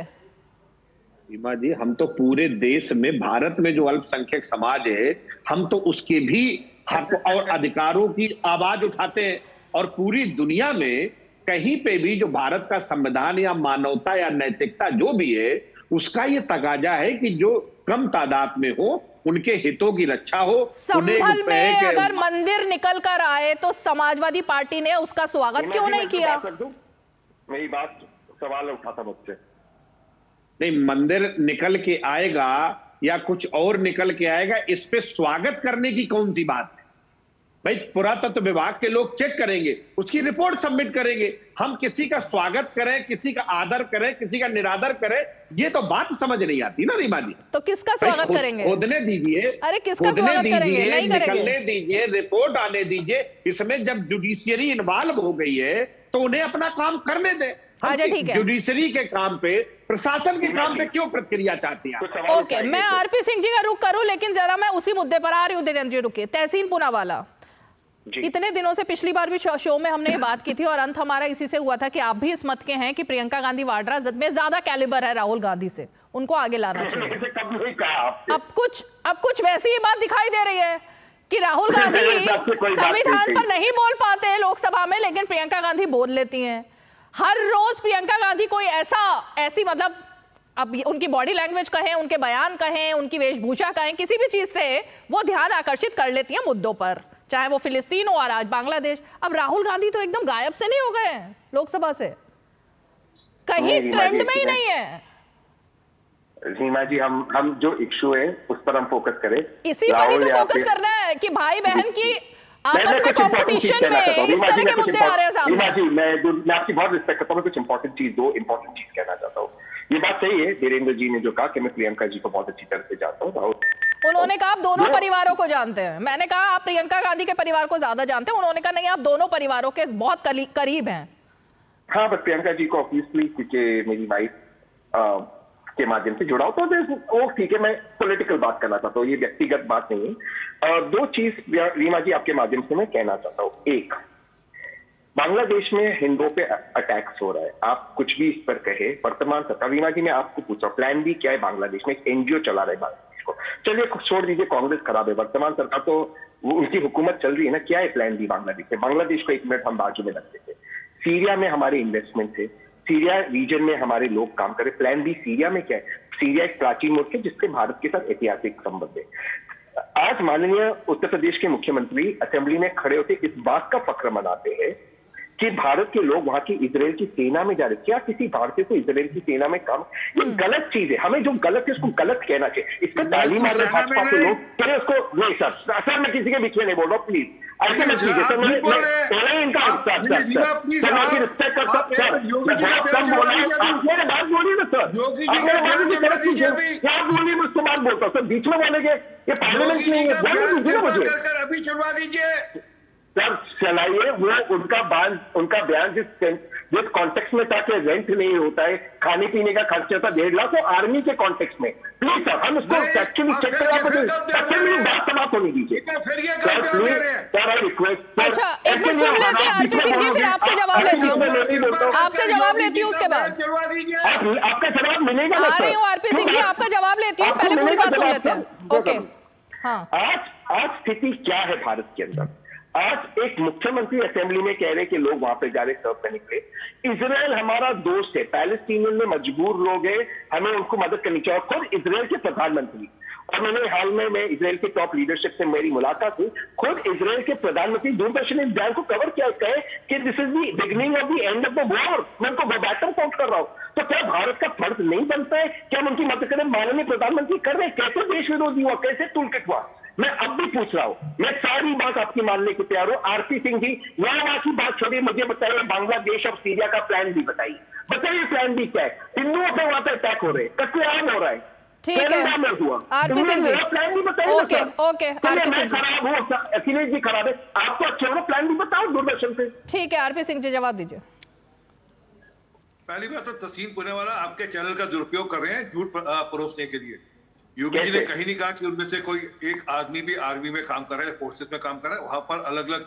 रीमा जी, हम तो पूरे देश में, भारत में जो अल्पसंख्यक समाज है, हम तो उसके भी हक और अधिकारों की आवाज उठाते हैं। और पूरी दुनिया में कहीं पे भी जो भारत का संविधान या मानवता या नैतिकता जो भी है, उसका ये तकाजा है कि जो कम तादाद में हो उनके हितों की रक्षा हो। संभल में अगर मंदिर निकल कर आए तो समाजवादी पार्टी ने उसका स्वागत क्यों नहीं किया? मेरी बात, सवाल उठा था मुझसे। नहीं, मंदिर निकल के आएगा या कुछ और निकल के आएगा, इस पे स्वागत करने की कौन सी बात है? भाई, पुरातत्व विभाग के लोग चेक करेंगे, उसकी रिपोर्ट सबमिट करेंगे। हम किसी का स्वागत करें, किसी का आदर करें, किसी का निरादर करें, ये तो बात समझ नहीं आती ना रीमा जी। तो किसका स्वागत करेंगे? खोदने दीजिए, अरे किसका स्वागत करेंगे? नहीं करेंगे। निकलने दीजिए, रिपोर्ट आने दीजिए। इसमें जब जुडिशियरी इन्वॉल्व हो गई है तो उन्हें अपना काम करने दें। अच्छा, ठीक है। जुडिशरी के काम पे, प्रशासन के काम पे क्यों प्रतिक्रिया चाहती हैं? ओके, मैं आरपी सिंह जी का रुख करूं, लेकिन जरा मैं उसी मुद्दे पर आ रही हूं। धीरेन्द्र जी रुकिए। तहसीन पूनावाला, इतने दिनों से, पिछली बार भी शो में हमने ये बात की थी और अंत हमारा इसी से हुआ था कि आप भी इस मत के हैं कि प्रियंका गांधी वाड्रा में ज्यादा कैलिबर है राहुल गांधी से, उनको आगे लाना चाहिए। अब कुछ वैसी ही बात दिखाई दे रही है कि राहुल गांधी संविधान पर नहीं बोल पाते हैं लोकसभा में, लेकिन प्रियंका गांधी बोल लेती हैं। हर रोज प्रियंका गांधी कोई ऐसी मतलब, अब उनकी बॉडी लैंग्वेज कहें, उनके बयान कहें, उनकी वेशभूषा कहें, किसी भी चीज से वो ध्यान आकर्षित कर लेती हैं मुद्दों पर, चाहे वो फिलिस्तीन हो और आज बांग्लादेश। अब राहुल गांधी तो एकदम गायब से नहीं हो गए हैं लोकसभा से, कहीं ट्रेंड में ही नहीं है। रीमा जी, हम जो इश्यू है उस पर हम फोकस करें। इसी पर ही तो फोकस करना है कि भाई बहन की आपस में कंपटीशन में इस तरह के मुद्दे आ रहे हैं सामने। रीमा जी, मैं आपकी बहुत रिस्पेक्ट करता हूँ। कुछ इंपॉर्टेंट चीज कहना चाहता हूँ। ये बात सही है धीरेन्द्र जी ने जो कहा कि मैं प्रियंका जी को बहुत अच्छी तरह से जानता हूँ। उन्होंने कहा आप दोनों परिवारों को जानते हैं। मैंने कहा आप प्रियंका गांधी के परिवार को ज्यादा जानते हैं। उन्होंने कहा नहीं, आप दोनों परिवारों के बहुत करीब हैं। हाँ, बस प्रियंका जी को ऑब्वियसली, क्योंकि मेरी वाइफ के माध्यम से जुड़ा हो, तो वो ठीक है। मैं पॉलिटिकल बात करना चाहता हूँ, ये व्यक्तिगत बात नहीं है। दो चीज रीमा जी आपके माध्यम से मैं कहना चाहता हूँ। एक, बांग्लादेश में हिंदुओं पे अटैक्स हो रहा है। आप कुछ भी इस पर कहे, वर्तमान सरकार, रीमा जी मैं आपको पूछ रहा हूँ, प्लान बी क्या है बांग्लादेश में? एक एनजीओ चला रहे बांग्लादेश को। चलिए छोड़ दीजिए, कांग्रेस खराब है, वर्तमान सरकार तो उनकी हुकूमत चल रही है ना। क्या है प्लान बी बांग्लादेश में? बांग्लादेश को एक मिनट हम बाजू में रखते थे। सीरिया में हमारे इन्वेस्टमेंट थे, सीरिया रीजन में हमारे लोग काम करे। प्लान बी सीरिया में क्या है? सीरिया एक प्राचीन मुल्क है जिसके भारत के साथ ऐतिहासिक संबंध है। आज माननीय उत्तर प्रदेश के मुख्यमंत्री असेंबली में खड़े होकर इस बात का फख्र मनाते हैं कि भारत के लोग वहां की इजराइल की सेना में जा रहे। क्या किसी भारतीय को इजराइल की सेना में काम? ये गलत चीज है। हमें जो गलत है उसको गलत कहना चाहिए। इस पर ताली मार रहे भाजपा के लोग, चले उसको नहीं। सर मैं किसी के बीच में नहीं बोल रहा हूँ, प्लीज ऐसे मत कीजिए सर। मैं इनका रिस्पेक्ट करता हूँ सर। कम बोल रहे हैं, आप मेरे बात बोलिए ना सर। क्या बोलिए, मैं उसको बात बोलता हूँ सर। बीच में बोलेंगे, ये पार्लियामेंट नहीं है, बोलने दीजिए ना मुझे। अभी चलवा दीजिए सर, चलाइए। वो उनका बयान जिस कॉन्टेक्स्ट में था कि रेंट नहीं होता है, खाने पीने का खर्चा था 1.5 लाख, तो आर्मी के कॉन्टेक्स्ट में। प्लीज सर, हम उसको एक्चुअली चेक करें, बात समाप्त होने दीजिए sir, please sir, I request. अच्छा, एक मिनट सुन लेते हैं आरपी सिंह जी, फिर आपसे जवाब लेती हूँ। आपसे जवाब लेती हूँ, उसके बाद आपका जवाब मिलेगा ना। आ रही हूँ आरपी सिंह जी, आपका जवाब लेती हूँ, पहले पूरी बात सुन लेते हैं। ओके, हाँ। आज स्थिति क्या है भारत के अंदर? आज एक मुख्यमंत्री असेंबली में कह रहे कि लोग वहां पे जा रहे सर्व करने के लिए। इजराइल हमारा दोस्त है, पैलेस्टीनियन में मजबूर लोग हैं, हमें उनको मदद करनी चाहिए। और खुद इजराइल के प्रधानमंत्री, और मैंने हाल में इजराइल के टॉप लीडरशिप से मेरी मुलाकात हुई, खुद इजराइल के प्रधानमंत्री दूरदर्शन ने बयान को कवर किया, कहे कि this is the beginning of the end of the war. मैं उनको बैटर काउंट कर रहा हूं। तो क्या भारत का फर्ज नहीं बनता है कि हम उनकी मदद करें? माननीय प्रधानमंत्री कर रहे हैं। कैसे देश विरोधी हुआ, कैसे टूलकिट हुआ? मैं अब भी पूछ रहा हूं, मैं सारी बात आपकी मानने को तैयार हूं। आरपी सिंह जी, वहां की बात छोड़िए, मुझे बताइए बांग्लादेश और सीरिया का प्लान भी बताइए। बताइए प्लान भी क्या है? हिंदुओं पे वहां पे अटैक हो रहे हैं, कत्लेआम हो रहा है। ठीक है आरपी सिंह जी, प्लान भी बताइए। Okay okay RP Singh ji, खराब हो, अखिलेश जी खराब है, आपको अच्छा हो, प्लान भी बताओ दूरदर्शन पे। ठीक है आरपी सिंह जी, जवाब दीजिए। पहली बात तो तहसीन पुनेवाला आपके चैनल का दुरुपयोग कर रहे हैं झूठ परोसने के लिए। योगी जी ने कहीं नहीं कहा कि उनमें से कोई एक आदमी भी आर्मी में काम कर रहा है, फोर्सेस में काम कर रहा है, वहां पर अलग अलग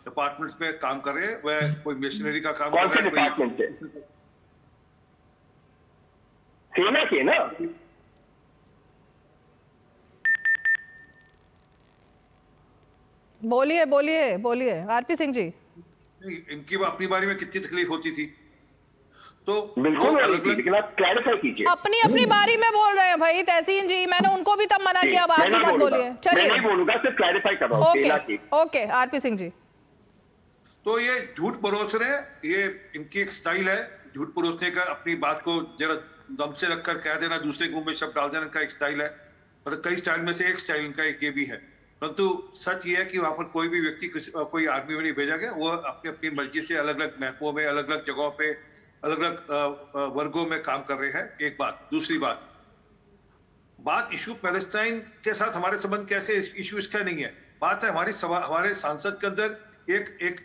डिपार्टमेंट्स में काम कर रहे हैं। वह कोई मिशनरी का काम कर रहा है, डिपार्टमेंट से सेना के ना। बोलिए बोलिए बोलिए आरपी सिंह जी। इनकी अपनी बारी में कितनी तकलीफ होती थी, तो बिल्कुल लेकिन आप क्लैरिफाई कीजिए। अपनी अपनी बारी में बोल रहे हैं भाई तहसीन जी, मैंने उनको भी तब मना किया, अब आप भी मत बोलिए। चलिए मैं नहीं बोलूंगा, सिर्फ क्लैरिफाई कर रहा हूं। Okay RP Singh ji. तो ये झूठ परोस रहे हैं, ये इनकी एक स्टाइल है झूठ परोसने का, अपनी बात को जरा दम से रखकर कह देना, दूसरे के मुंह में शब्द डाल देने का एक स्टाइल है। मतलब कई स्टाइल में से एक स्टाइल इनका एक ये भी है। परंतु सच ये है कि वहां पर कोई भी व्यक्ति कोई आर्मी में नहीं भेजा गया, वो अपनी अपनी मर्जी से अलग अलग महकमों में, अलग अलग जगहों पे, अलग अलग वर्गों में काम कर रहे हैं। एक बात। दूसरी बात इशू पैलेस्टाइन के साथ हमारे संबंध कैसे, इशू इसका नहीं है। बात है हमारे सांसद के अंदर एक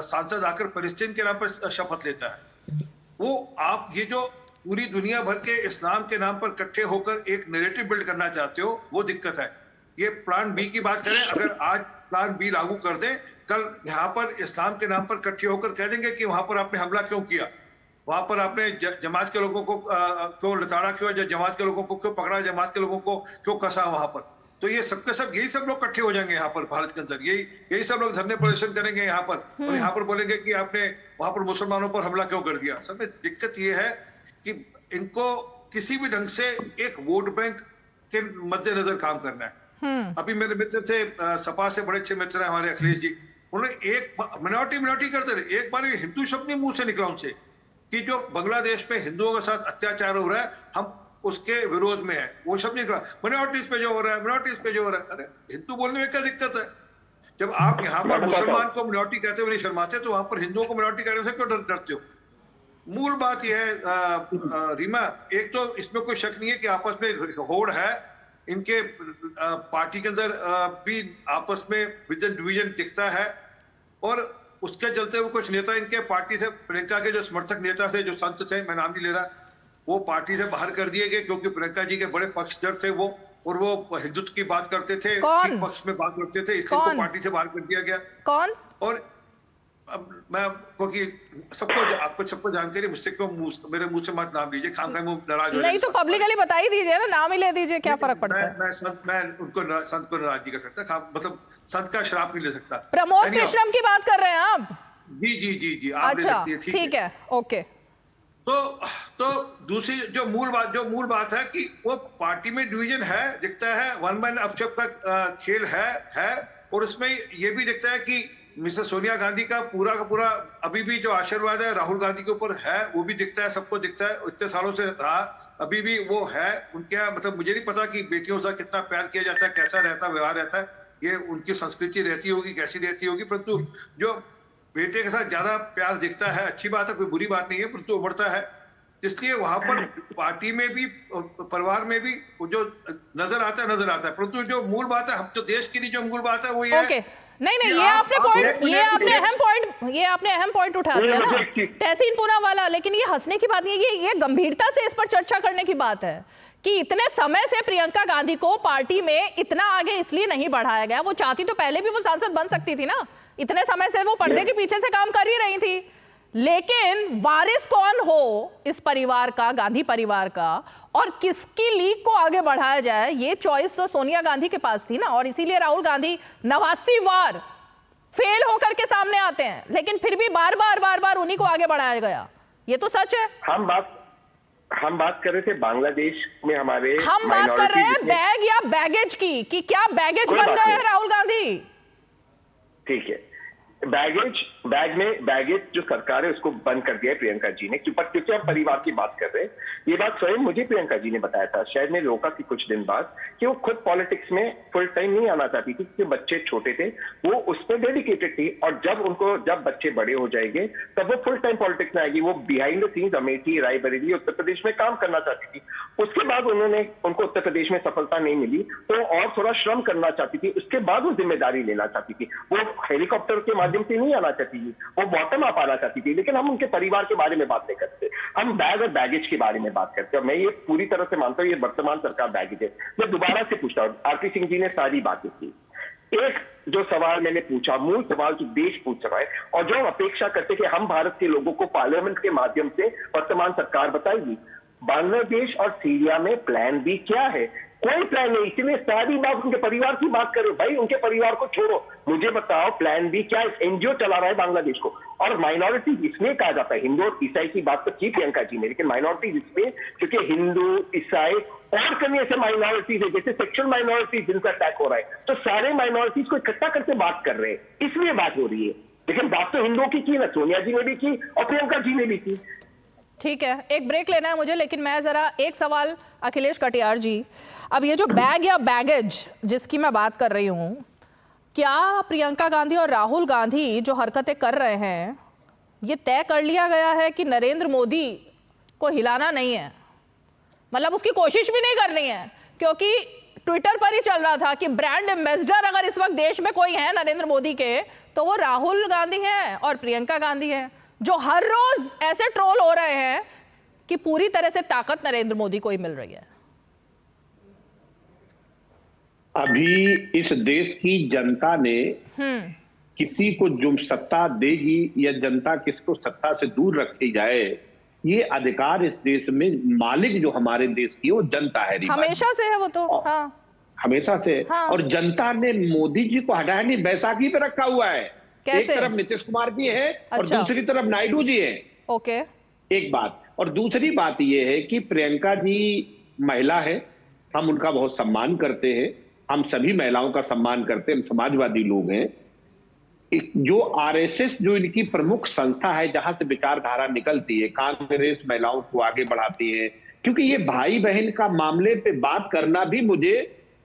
सांसद आकर पैलेस्टाइन के नाम पर शपथ लेता है। वो आप ये जो पूरी दुनिया भर के इस्लाम के नाम पर इकट्ठे होकर एक नैरेटिव बिल्ड करना चाहते हो, वो दिक्कत है। ये प्लान बी की बात करें, अगर आज प्लान बी लागू कर दें, कल यहाँ पर इस्लाम के नाम पर इकट्ठे होकर कह देंगे कि वहां पर आपने हमला क्यों किया, वहां पर आपने जमात के लोगों को क्यों लताड़ा, क्यों जमात के लोगों को क्यों पकड़ा, जमात के लोगों को क्यों कसा वहां पर। तो ये सबके सब यही सब लोग इकट्ठे हो जाएंगे यहाँ पर भारत के अंदर, यही सब लोग धरने प्रदर्शन करेंगे यहाँ पर, और यहाँ पर बोलेंगे कि आपने वहां पर मुसलमानों पर हमला क्यों कर दिया। सब में दिक्कत ये है कि इनको किसी भी ढंग से एक वोट बैंक के मद्देनजर काम करना है। अभी मेरे मित्र से सपा से बड़े अच्छे मित्र हैं हमारे अखिलेश जी, उन्होंने एक मिनोरिटी करते रहे, एक बार ये हिंदू शब्द मुंह से निकला उनसे कि जो बांग्लादेश में हिंदुओं के साथ अत्याचार हो रहा है हम उसके विरोध में है, वो शब्द निकला। मिनोरिटीज पे जो हो रहा है, मिनोरिटीज पे जो हो रहा है, अरे हिंदू बोलने में क्या दिक्कत है? जब आप यहाँ पर मुसलमान को मिनोरिटी कहते हुए नहीं शर्माते, तो वहां पर हिंदुओं को मिनोरिटी कहने से क्यों डरते हो? मूल बात यह है रीमा, एक तो इसमें कोई शक नहीं है कि आपस में होड़ है, इनके पार्टी के अंदर भी आपस में विजन डिवीजन दिखता है, और उसके चलते वो कुछ नेता इनके पार्टी से, प्रियंका के जो समर्थक नेता थे, जो संत थे, मैं नाम नहीं ले रहा, वो पार्टी से बाहर कर दिए गए क्योंकि प्रियंका जी के बड़े पक्षधर थे वो, और वो हिंदुत्व की बात करते थे, एक पक्ष में बात करते थे, इसलिए उनको पार्टी से बाहर कर दिया गया। कौन? और अब मैं, क्योंकि सबको जानकारी, मुझसे क्यों मेरे मुंह से मत नाम लीजिए, खाम मुंह नाराज हो नहीं तो पब्लिकली बता ही दीजिए ना, नाम ही ले दीजिए, क्या फर्क पड़ता है? मैं संत को नाराज नहीं कर सकता, मतलब संत का श्राप नहीं ले सकता। प्रमोद कृष्णम की बात कर रहे हैं आप? जी आप ले सकती है, ठीक है, ओके। तो दूसरी जो मूल बात है कि वो पार्टी में डिवीजन है, दिखता है, वन मैन अपशप का खेल है, और उसमें ये भी दिखता है कि मिसेस सोनिया गांधी का पूरा अभी भी जो आशीर्वाद है राहुल गांधी के ऊपर है, वो भी दिखता है, सबको दिखता है, इतने सालों से रहा, अभी भी वो है उनके यहाँ। मतलब मुझे नहीं पता कि बेटियों से कितना प्यार किया जाता है, कैसा व्यवहार रहता है, ये उनकी संस्कृति रहती होगी, कैसी रहती होगी, परंतु जो बेटे के साथ ज्यादा प्यार दिखता है, अच्छी बात है, कोई बुरी बात नहीं है, परंतु उमड़ता है। इसलिए वहां पर पार्टी में भी, परिवार में भी जो नजर आता है, परंतु जो मूल बात है, हम तो देश के लिए जो मूल बात है वो ये है। नहीं, ये आपने अहम पॉइंट उठा दिया ना, तहसीन पूनावाला। लेकिन ये हंसने की बात नहीं है, ये गंभीरता से इस पर चर्चा करने की बात है कि इतने समय से प्रियंका गांधी को पार्टी में इतना आगे इसलिए नहीं बढ़ाया गया। वो चाहती तो पहले भी वो सांसद बन सकती थी ना, इतने समय से वो पर्दे के पीछे से काम कर ही रही थी। लेकिन वारिस कौन हो इस परिवार का, गांधी परिवार का, और किसकी लीग को आगे बढ़ाया जाए, ये चॉइस तो सोनिया गांधी के पास थी ना। और इसीलिए राहुल गांधी 89 बार फेल होकर के सामने आते हैं, लेकिन फिर भी बार बार उन्हीं को आगे बढ़ाया गया। ये तो सच है। हम बात कर रहे थे बांग्लादेश में हमारे, हम बात कर रहे हैं बैग या बैगेज की, कि क्या बैगेज बन गए हैं राहुल गांधी? ठीक है, बैगेज जो सरकार है उसको बंद कर दिया है प्रियंका जी ने, क्योंकि हम परिवार की बात कर रहे हैं। ये बात स्वयं मुझे प्रियंका जी ने बताया था, शायद ने रोका कि कुछ दिन बाद, कि वो खुद पॉलिटिक्स में फुल टाइम नहीं आना चाहती थी, क्योंकि बच्चे छोटे थे, वो उस पर डेडिकेटेड थी, और जब बच्चे बड़े हो जाएंगे तब वो फुल टाइम पॉलिटिक्स में आएगी। वो behind the scenes Amethi, Raebareli, Uttar Pradesh में काम करना चाहती थी। उसके बाद उनको उत्तर प्रदेश में सफलता नहीं मिली, तो और थोड़ा श्रम करना चाहती थी, उसके बाद वो जिम्मेदारी लेना चाहती थी। वो हेलीकॉप्टर के माध्यम से नहीं आना चाहती चाहती थी, वो बॉटम अप आना चाहती थी, लेकिन हम उनके परिवार के बारे में बात नहीं करते, हम बैग और बैगेज के बारे में बात करते हैं। मैं ये पूरी तरह से मानता हूँ ये वर्तमान सरकार बैगेज है। मैं दोबारा से पूछता हूँ, आरपी सिंह जी ने सारी बातें की, एक जो सवाल मैंने पूछा, मूल सवाल जो देश पूछ रहा है और जो हम अपेक्षा करते कि हम भारत के लोगों को पार्लियामेंट के माध्यम से वर्तमान सरकार बताएगी, बांग्लादेश और सीरिया में प्लान बी क्या है? कोई प्लान नहीं, इसलिए सारी बात उनके परिवार की बात करो। भाई उनके परिवार को छोड़ो, मुझे बताओ प्लान बी क्या है? एनजीओ चला रहा है बांग्लादेश को। और माइनॉरिटीज इसमें कहा जाता है, हिंदू और ईसाई की बात तो की प्रियंका जी ने, लेकिन माइनॉरिटीज इसमें क्योंकि हिंदू, ईसाई और कई ऐसे माइनॉरिटीज है जैसे सेक्सुअल माइनॉरिटीज जिनका अटैक हो रहा है, तो सारे माइनॉरिटीज को इकट्ठा करके बात कर रहे हैं, इसलिए बात हो रही है। लेकिन बात तो हिंदुओं की ना, सोनिया जी ने भी की और प्रियंका जी ने भी की। ठीक है, एक ब्रेक लेना है मुझे, लेकिन मैं जरा एक सवाल अखिलेश कटियार जी, अब ये जो बैग या बैगेज जिसकी मैं बात कर रही हूँ, क्या प्रियंका गांधी और राहुल गांधी जो हरकतें कर रहे हैं ये तय कर लिया गया है कि नरेंद्र मोदी को हिलाना नहीं है, मतलब उसकी कोशिश भी नहीं करनी है? क्योंकि ट्विटर पर ही चल रहा था कि ब्रांड एम्बेसडर अगर इस वक्त देश में कोई है नरेंद्र मोदी के, तो वो राहुल गांधी हैं और प्रियंका गांधी हैं, जो हर रोज ऐसे ट्रोल हो रहे हैं कि पूरी तरह से ताकत नरेंद्र मोदी को ही मिल रही है। अभी इस देश की जनता ने किसी को जो सत्ता देगी या जनता किसको सत्ता से दूर रखी जाए, ये अधिकार इस देश में मालिक जो हमारे देश की वो जनता है। हमेशा से है वो तो, हाँ हमेशा से। हाँ। और जनता ने मोदी जी को हटाया नहीं, बैसाखी पे रखा हुआ है। कैसे? एक तरफ नीतीश कुमार जी है और अच्छा। दूसरी तरफ नायडू जी है। ओके, एक बात। और दूसरी बात यह है कि प्रियंका जी महिला है, हम उनका बहुत सम्मान करते हैं, हम सभी महिलाओं का सम्मान करते हैं, हम समाजवादी लोग हैं। जो आरएसएस जो इनकी प्रमुख संस्था है जहां से विचारधारा निकलती है, कांग्रेस महिलाओं को आगे बढ़ाती है, क्योंकि ये भाई बहन का मामले पे बात करना भी मुझे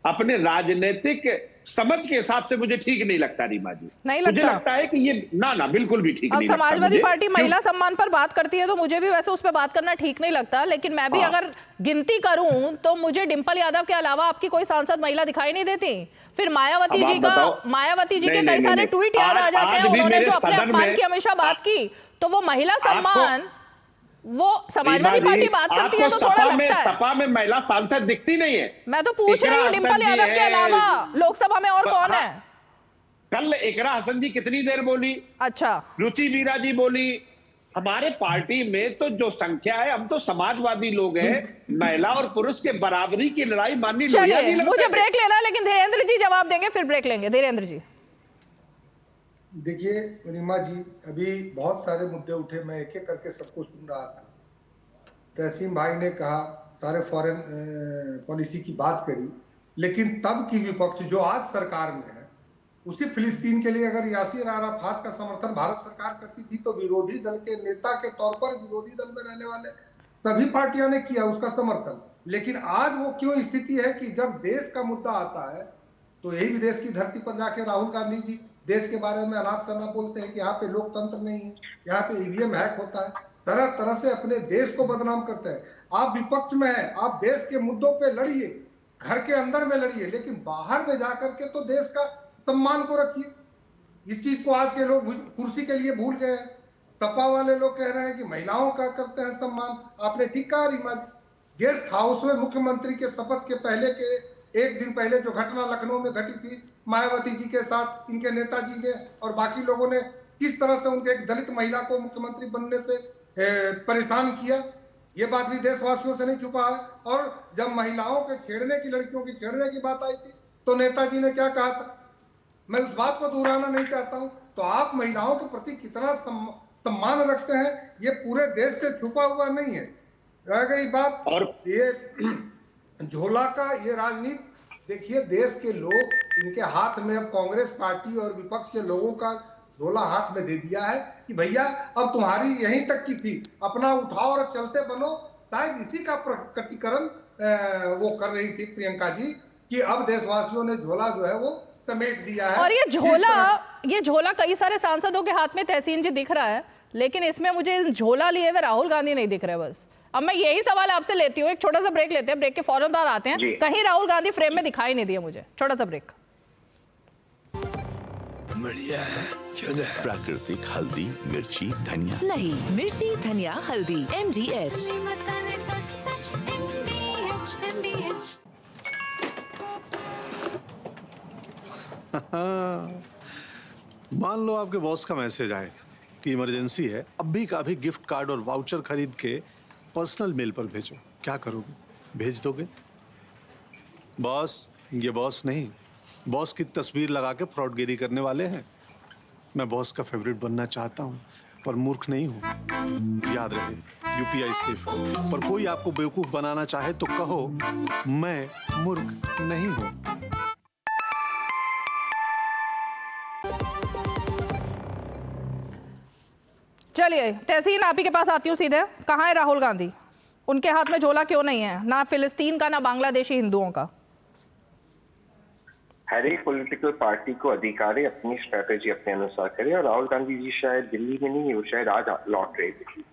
अपने राजनीतिक समझ के हिसाब से मुझे ठीक नहीं लगता रीमा जी। नहीं मुझे लगता? लगता है कि ये ना बिल्कुल भी ठीक अब नहीं लगता। समाजवादी मुझे पार्टी महिला सम्मान पर बात करती है तो मुझे भी वैसे उस पर बात करना ठीक नहीं लगता, लेकिन मैं भी अगर गिनती करूं तो मुझे डिंपल यादव के अलावा आपकी कोई सांसद महिला दिखाई नहीं देती। फिर मायावती जी के कई सारे ट्वीट याद आ जाते हैं, उन्होंने जो अपने अपमान की हमेशा बात की, तो वो महिला सम्मान वो समाजवादी पार्टी बात करती है तो थोड़ा लगता है। सपा में महिला सांसद दिखती नहीं है। मैं तो पूछ रही हूँ डिंपल यादव के अलावा लोकसभा में और कौन है? कल इकरा हसन जी कितनी देर बोली, अच्छा रुचि मीरा जी बोली। हमारे पार्टी में तो जो संख्या है, हम तो समाजवादी लोग हैं, महिला और पुरुष के बराबरी की लड़ाई माननी। चलिए मुझे ब्रेक लेना है, लेकिन धीरेन्द्र जी जवाब देंगे, फिर ब्रेक लेंगे। धीरेन्द्र जी देखिए रीमा जी, अभी बहुत सारे मुद्दे उठे, मैं एक एक करके सबको सुन रहा था। तहसीन भाई ने कहा, सारे फॉरेन पॉलिसी की बात करी, लेकिन तब की विपक्ष जो आज सरकार में है, उसी फिलिस्तीन के लिए अगर यासिर अराफात का समर्थन भारत सरकार करती थी तो विरोधी दल के नेता के तौर पर विरोधी दल में रहने वाले सभी पार्टियां ने किया उसका समर्थन। लेकिन आज वो क्यों स्थिति है कि जब देश का मुद्दा आता है तो यही विदेश की धरती पर जाके राहुल गांधी जी देश के बारे में अनाप शनाप बोलते हैं कि यहाँ पे लोकतंत्र नहीं है, यहाँ पे ईवीएम हैक होता है, तरह तरह से अपने देश को बदनाम करते हैं। आप विपक्ष में हैं, आप देश के मुद्दों पे लड़िए, घर के अंदर में लड़िए, लेकिन बाहर में जाकर के तो देश का सम्मान को रखिए। इस चीज को आज के लोग कुर्सी के लिए भूल गए हैं। सपा वाले लोग कह रहे हैं कि महिलाओं का करते हैं सम्मान। आपने ठीक कहा रीमा, गेस्ट हाउस में मुख्यमंत्री के शपथ के पहले के एक दिन पहले जो घटना लखनऊ में घटी थी, मायावती जी के साथ इनके नेताजी ने और बाकी लोगों ने किस तरह से उनके एक दलित महिला को मुख्यमंत्री बनने से परेशान किया, ये बात भी देशवासियों से नहीं छुपा है। और जब महिलाओं के छेड़ने की, लड़कियों की छेड़ने की बात आई थी तो नेताजी ने क्या कहा था, मैं उस बात को दोहराना नहीं चाहता हूं। तो आप महिलाओं के प्रति कितना सम्मान रखते हैं, ये पूरे देश से छुपा हुआ नहीं है। रह गई बात और ये झोला का, ये राजनीति, देखिए देश के लोग, इनके हाथ में अब कांग्रेस पार्टी और विपक्ष के लोगों का झोला हाथ में दे दिया है कि भैया अब तुम्हारी यहीं तक की थी, अपना उठाओ और चलते बनो। शायद इसी का प्रकटीकरण वो कर रही थी प्रियंका जी कि अब देशवासियों ने झोला जो है वो समेट दिया है। और ये झोला कई सारे सांसदों के हाथ में तहसीन जी दिख रहा है, लेकिन इसमें मुझे झोला लिए हुए राहुल गांधी नहीं दिख रहे। बस अब मैं यही सवाल आपसे लेती हूँ, एक छोटा सा ब्रेक लेते हैं, ब्रेक के फौरन बाद आते हैं। कहीं राहुल गांधी फ्रेम में दिखाई नहीं दिए मुझे। छोटा सा ब्रेक। बढ़िया है। क्यों ना? प्राकृतिक हल्दी, मिर्ची, धनिया। नहीं, मिर्ची, धनिया, हल्दी, MDH। मसाले सच MDH। मान लो आपके बॉस का मैसेज आए कि इमरजेंसी है, अभी का अभी गिफ्ट कार्ड और वाउचर खरीद के पर्सनल मेल पर भेजो। क्या करोगे? भेज दोगे? बॉस, ये बॉस नहीं, बॉस की तस्वीर लगा के फ्रॉडगिरी करने वाले हैं। मैं बॉस का फेवरेट बनना चाहता हूँ, पर मूर्ख नहीं हूँ। याद रहे, UPI सेफ है, पर कोई आपको बेवकूफ बनाना चाहे तो कहो मैं मूर्ख नहीं हूँ। चलिए तहसीन, आप ही के पास आती हूँ सीधे। कहाँ है राहुल गांधी? उनके हाथ में झोला क्यों नहीं है, ना फिलिस्तीन का ना बांग्लादेशी हिंदुओं का? हर एक पॉलिटिकल पार्टी को अधिकार है अपनी स्ट्रेटेजी अपने अनुसार करे, और राहुल गांधी जी शायद दिल्ली में नहीं है, वो शायद आज लौट रहे दिल्ली,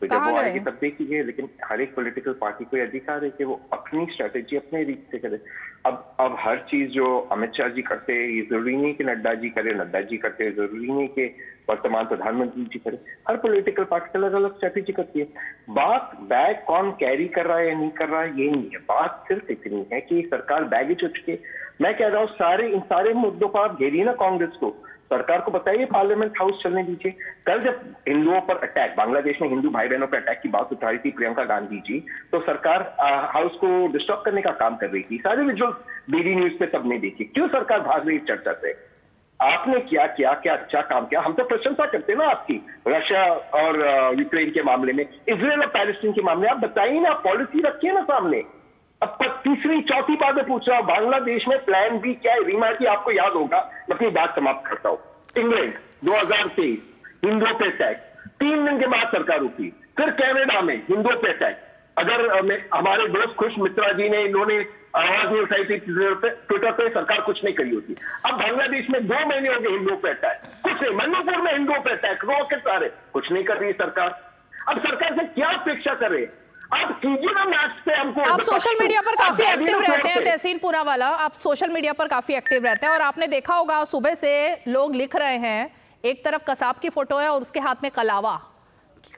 तो जब वो आएगी तब देखेंगे। लेकिन हर एक पॉलिटिकल पार्टी को अधिकार है कि वो अपनी स्ट्रेटेजी अपने रीत से करे। अब हर चीज जो अमित शाह जी करते हैं, ये जरूरी नहीं कि नड्डा जी करे, नड्डा जी करते हैं, जरूरी नहीं कि वर्तमान प्रधानमंत्री जी करे। हर पॉलिटिकल पार्टी अलग अलग स्ट्रेटेजी करती है। बात बैग कौन कैरी कर रहा है या नहीं कर रहा है ये नहीं है, बात सिर्फ इतनी है कि सरकार बैगेज उठ के, मैं कह रहा हूँ इन सारे मुद्दों पर आप घेरिए ना कांग्रेस को, सरकार को बताइए पार्लियामेंट हाउस चलने दीजिए। कल जब हिंदुओं पर अटैक, बांग्लादेश में हिंदू भाई बहनों पर अटैक की बात उठा रही थी प्रियंका गांधी जी, तो सरकार हाउस को डिस्टर्ब करने का काम कर रही थी। सारे विजुअल DD न्यूज पे सबने देखी। क्यों सरकार भाग रही चर्चा से? आपने क्या अच्छा काम किया? हम तो प्रशंसा करते हैं ना आपकी, रशिया और यूक्रेन के मामले में, इजराइल और पैलेस्टीन के मामले, आप बताइए ना, पॉलिसी रखिए ना सामने। अब तीसरी चौथी बात मैं पूछ रहा हूं, बांग्लादेश में प्लान बी क्या है? रीमा जी आपको याद होगा, मैं अपनी बात समाप्त करता हूं। इंग्लैंड 2023 हिंदुओं पे अटैक, 3 दिन के बाद सरकार उठी। फिर कनाडा में हिंदुओं पे अटैक। अगर हमारे दोस्त खुश मित्रा जी ने, इन्होंने आवाज नहीं उठाई थी ट्विटर पे, सरकार कुछ नहीं करी होती। अब बांग्लादेश में 2 महीने हो गए हिंदुओं पे अटैक, कुछ नहीं। मणिपुर में हिंदुओं पे अटैक, रोक के सारे, कुछ नहीं कर रही सरकार। अब सरकार से क्या अपेक्षा करे? आप कीजिए ना मैच पे हमको। आप सोशल मीडिया पर काफी एक्टिव रहते हैं तहसीन पूनावाला, आप सोशल मीडिया पर काफी एक्टिव रहते हैं, और आपने देखा होगा सुबह से लोग लिख रहे हैं, एक तरफ कसाब की फोटो है और उसके हाथ में कलावा,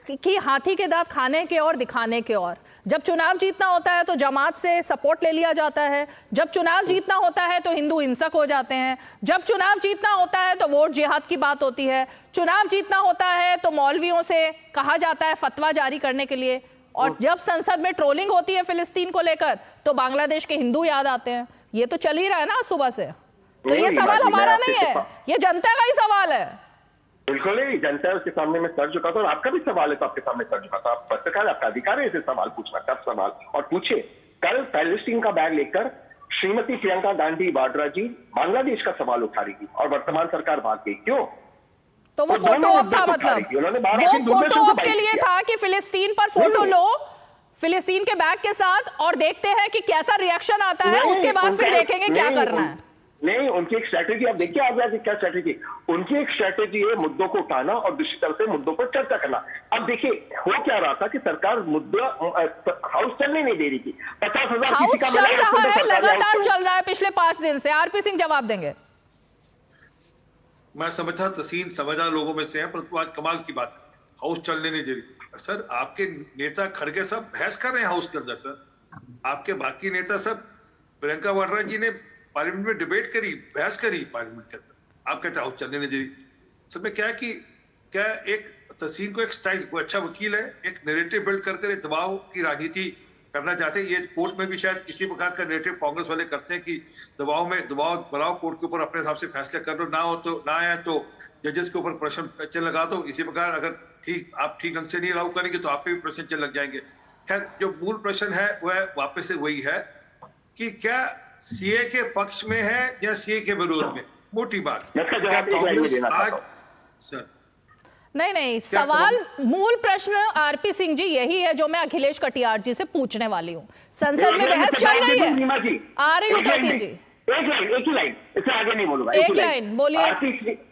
कि हाथी के दांत खाने के और दिखाने के। और जब चुनाव जीतना होता है तो जमात से सपोर्ट ले लिया जाता है, जब चुनाव जीतना होता है तो हिंदू हिंसक हो जाते हैं, जब चुनाव जीतना होता है तो वोट जिहाद की बात होती है, चुनाव जीतना होता है तो मौलवियों से कहा जाता है फतवा जारी करने के लिए, और जब संसद में ट्रोलिंग होती है फिलिस्तीन को लेकर तो बांग्लादेश के हिंदू याद आते हैं। ये तो चल ही रहा है ना सुबह से। तो ये सवाल हमारा नहीं है, ये जनता का ही सवाल है। बिल्कुल ही जनता है, उसके सामने मैं सर झुका था, और आपका भी सवाल है तो आपके सामने सर झुका था। आप पत्रकार, आपका अधिकार है इसे सवाल पूछना, टफ सवाल, और पूछे। कल पैलेस्टीन का बैग लेकर श्रीमती प्रियंका गांधी वाड्रा जी बांग्लादेश का सवाल उठा रही थी, और वर्तमान सरकार भाग गई। क्यों? तो वो फोटो ऑप था, मतलब वो फोटो ऑप के लिए था कि फिलिस्तीन पर फोटो लो, फिलिस्तीन के बैग के साथ, और देखते हैं कि कैसा रिएक्शन आता है, उसके बाद फिर देखेंगे क्या करना है। नहीं, उनकी एक स्ट्रैटेजी आप देखिए, आप क्या स्ट्रैटेजी, उनकी एक स्ट्रैटेजी है मुद्दों को उठाना और दूसरी तरफ से मुद्दों पर चर्चा करना। अब देखिए हो क्या रहा था कि सरकार मुद्दा हाउस चलने नहीं दे रही थी। 50,000 हाउस चल रहा है, लगातार चल रहा है पिछले 5 दिन से। RP सिंह जवाब देंगे। मैं समझता तहसीन समझदार लोगों में से है, परंतु आज कमाल की बात, हाउस चलने नहीं दे रही। सर आपके नेता खड़गे सब बहस कर रहे हैं हाउस के अंदर। सर आपके बाकी नेता सब, प्रियंका वाड्रा जी ने पार्लियामेंट में डिबेट करी, बहस करी पार्लियामेंट के अंदर, आप कहते हाउस चलने नहीं दे रही। सर में क्या है कि क्या एक तहसीन को एक स्टाइल, वो अच्छा वकील है, एक नैरेटिव बिल्ड करके दबाव की राजनीति करना चाहते हैं। ये कोर्ट में भी शायद इसी प्रकार का नैरेटिव कांग्रेस वाले करते हैं कि दबाव बनाओ, कोर्ट के ऊपर अपने हिसाब से फैसले कर लो, ना हो तो ना आए तो जजेस के ऊपर प्रश्न चिन्ह लगा दो। इसी प्रकार अगर आप ठीक ढंग से नहीं लागू करेंगे तो आप पे भी प्रश्न चिन्ह लग जाएंगे। खैर, जो मूल प्रश्न है वह वापस से वही है कि क्या सीए के पक्ष में है या सीए के विरोध में? मोटी बात, क्या कांग्रेस आज सर नहीं, सवाल मूल प्रश्न RP सिंह जी यही है जो मैं अखिलेश कटियार जी से पूछने वाली हूँ। संसद में बहस चल रही है, आ रही हूँ तहसीन जी। एक ही लाइन, इससे आगे नहीं बोलूंगा। एक लाइन बोलिए।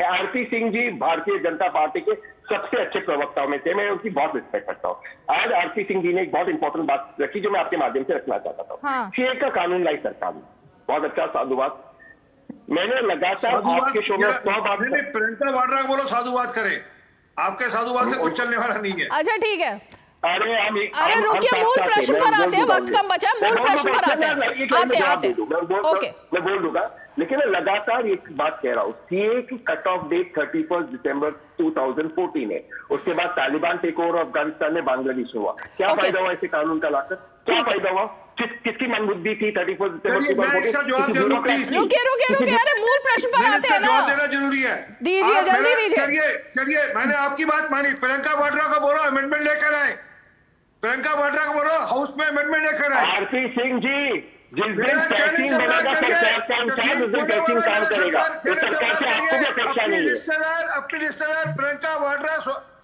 RP सिंह जी भारतीय जनता पार्टी के सबसे अच्छे प्रवक्ताओं में से, मैं उनकी बहुत रिस्पेक्ट करता हूँ। आज RP सिंह जी ने एक बहुत इंपॉर्टेंट बात रखी जो मैं आपके माध्यम से रखना चाहता था। सीए का कानून लाई सरकार ने, बहुत अच्छा साधुवाद। मैंने लगातार आपके शो में 100 बार प्रियंका वाड्रा बोलो साधुवाद करे, आपके साधुवाद से कुछ चलने वाला नहीं है। अच्छा ठीक है, अरे रुकिए, मूल प्रश्न पर आते हैं, वक्त कम बचा, मूल प्रश्न पर आते हैं, आते ओके मैं बोल दूंगा। लेकिन मैं लगातार एक बात कह रहा हूँ, सीए की कट ऑफ डेट 31 दिसंबर 2014 है। उसके बाद तालिबान टेक ओवर अफगानिस्तान में बांग्लादेश में हुआ। क्या फायदा हुआ ऐसे कानून का लाकर? क्या फायदा हुआ? किसकी मनबुद्धि थी 31 दिसंबर? रुकिए, अरे मूल प्रश्न पर आते हैं ना, जवाब देना जरूरी है। दीजिए, जल्दी दीजिए। चलिए, मैंने आपकी बात मानी। प्रियंका वाड्रा को बोलो अमेंडमेंट लेकर आए, प्रियंका वाड्रा को बोलो हाउस में अमेंडमेंट लेकर आए। आरपी सिंह जी, जिस दिन पैकिंग बनेगा काम करेगा, अपनी रिश्तेदार प्रियंका वाड्रा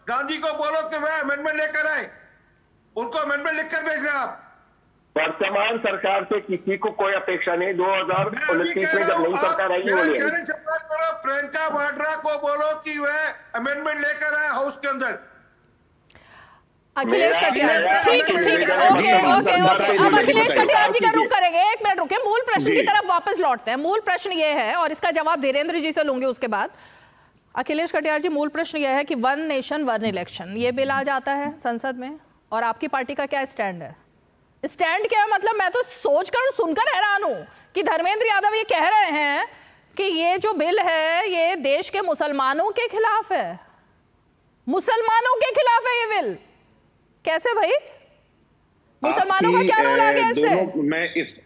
गांधी को बोलो कि वह अमेंडमेंट लेकर आए, उनको अमेंडमेंट लिखकर भेजना। आप वर्तमान सरकार से किसी को कोई अपेक्षा नहीं, 2029 में जब नई सरकार आएगी वो करो, प्रियंका वाड्रा को बोलो कि वह अमेंडमेंट लेकर आए हाउस के अंदर। अखिलेश कटियार, ठीक है, ओके। अब अखिलेश कटियार जी का रुख करेंगे, 1 मिनट रुके, मूल प्रश्न की तरफ वापस लौटते हैं। मूल प्रश्न ये है, और इसका जवाब धीरेन्द्र जी से लूंगी उसके बाद। अखिलेश कटियार जी, मूल प्रश्न यह है कि 1 नेशन 1 इलेक्शन ये बिल आ जाता है संसद में, और आपकी पार्टी का क्या स्टैंड है? स्टैंड क्या है मतलब? मैं तो सोचकर सुनकर हैरान हूं कि धर्मेंद्र यादव ये कह रहे हैं कि ये जो बिल है ये देश के मुसलमानों के खिलाफ है। मुसलमानों के खिलाफ है ये बिल? कैसे भाई? मुसलमानों का क्या रोल आ गया इससे?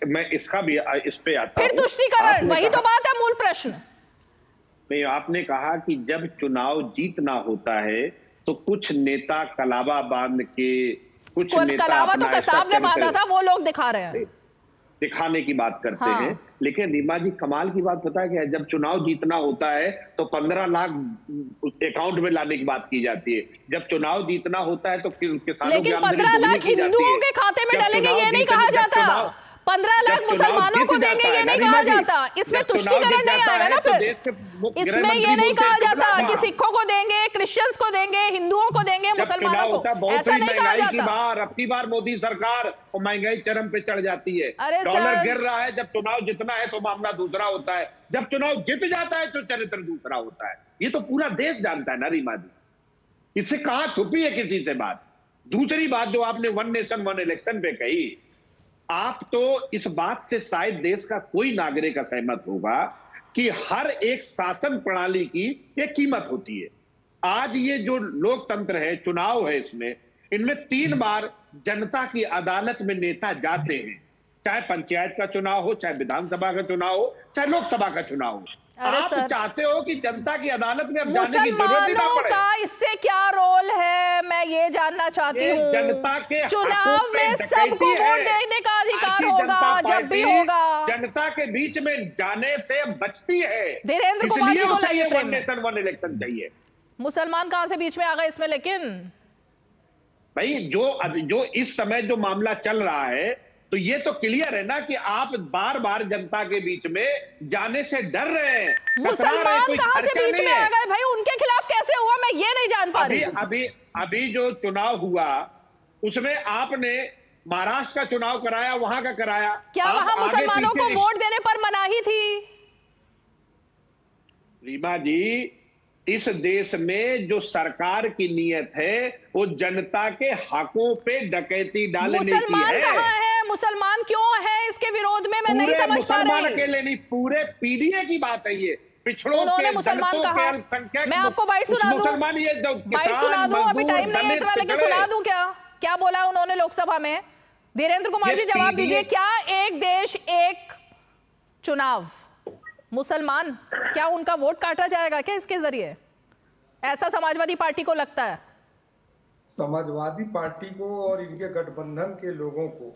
मैं इसका भी इस पे आता फिर तुष्टीकरण, वही तो बात है, मूल प्रश्न। नहीं, आपने कहा कि जब चुनाव जीतना होता है तो कुछ नेता कलावा बांध के, कुछ नेता कलावा तो कसाब ने बांधा था, वो लोग दिखा रहे हैं, दिखाने की बात करते हैं। लेकिन रीमा जी, कमाल की बात पता है क्या है? जब चुनाव जीतना होता है तो 15 लाख अकाउंट में लाने की बात की जाती है। जब चुनाव जीतना होता है तो किसानों लेकिन 15 लाख हिंदुओं के खाते में डालेंगे ये नहीं कहा जाता, 15 लाख मुसलमानों को देंगे ये नहीं कहा जाता। इसमें तुष्टीकरण नहीं आएगा ना फिर? इसमें ये नहीं कहा जाता कि सिखों को देंगे, क्रिश्चियंस को देंगे, हिंदुओं को देंगे, मुसलमानों को, ऐसा नहीं कहा जाता। अब की बार मोदी सरकार और महंगाई चरम पे चढ़ जाती है, अरे डॉलर गिर रहा है। जब चुनाव जितना है तो मामला दूसरा होता है, जब चुनाव जीत जाता है तो चरित्र दूसरा होता है। ये तो पूरा देश जानता है ना रीमा जी, इससे कहां छुपी है किसी से बात। दूसरी बात जो आपने 1 नेशन 1 इलेक्शन पे कही, आप तो इस बात से शायद देश का कोई नागरिक असहमत होगा कि हर एक शासन प्रणाली की एक कीमत होती है। आज ये जो लोकतंत्र है, चुनाव है, इनमें 3 बार जनता की अदालत में नेता जाते हैं, चाहे पंचायत का चुनाव हो, चाहे विधानसभा का चुनाव हो, चाहे लोकसभा का चुनाव हो। आप चाहते हो कि जनता की अदालत में अब जाने की जरूरत ही ना पड़े? का इससे क्या रोल है, मैं ये जानना चाहती हूँ। जनता के चुनाव में सबको वोट देने का अधिकार होगा जब भी होगा। जनता के बीच में जाने से बचती है, धीरेन्द्र कुमार जी को लाइए फ्रेम 1 नेशन 1 इलेक्शन चाहिए। मुसलमान कहां से बीच में आ गए इसमें? लेकिन भाई जो इस समय जो मामला चल रहा है, तो ये तो क्लियर है ना कि आप बार बार जनता के बीच में जाने से डर रहे हैं। मुसलमान कहां से बीच में आ गए भाई? उनके खिलाफ कैसे हुआ, मैं ये नहीं जान पा रही। अभी जो चुनाव हुआ उसमें आपने महाराष्ट्र का चुनाव कराया, वहां का कराया, क्या वहां मुसलमानों को वोट देने पर मनाही थी? रीमा जी, इस देश में जो सरकार की नीयत है वो जनता के हकों पे डकैती डालने की है। मुसलमान कहां है? मुसलमान क्यों है इसके विरोध में? मैं नहीं समझ पा रही। मुसलमान अकेले नहीं, पूरे पीडीए की बात है ये। पिछड़ों के मुसलमान कहा? मैं आपको बाइट सुना दूं, मुसलमान ये बाइट सुना दूं, अभी टाइम नहीं है इतना, लेकिन सुना दूं क्या बोला उन्होंने लोकसभा में? धीरेन्द्र कुमार जी जवाब दीजिए, क्या एक देश एक चुनाव, मुसलमान क्या उनका वोट काटा जाएगा क्या इसके जरिए? ऐसा समाजवादी पार्टी को लगता है? समाजवादी पार्टी को और इनके गठबंधन के लोगों को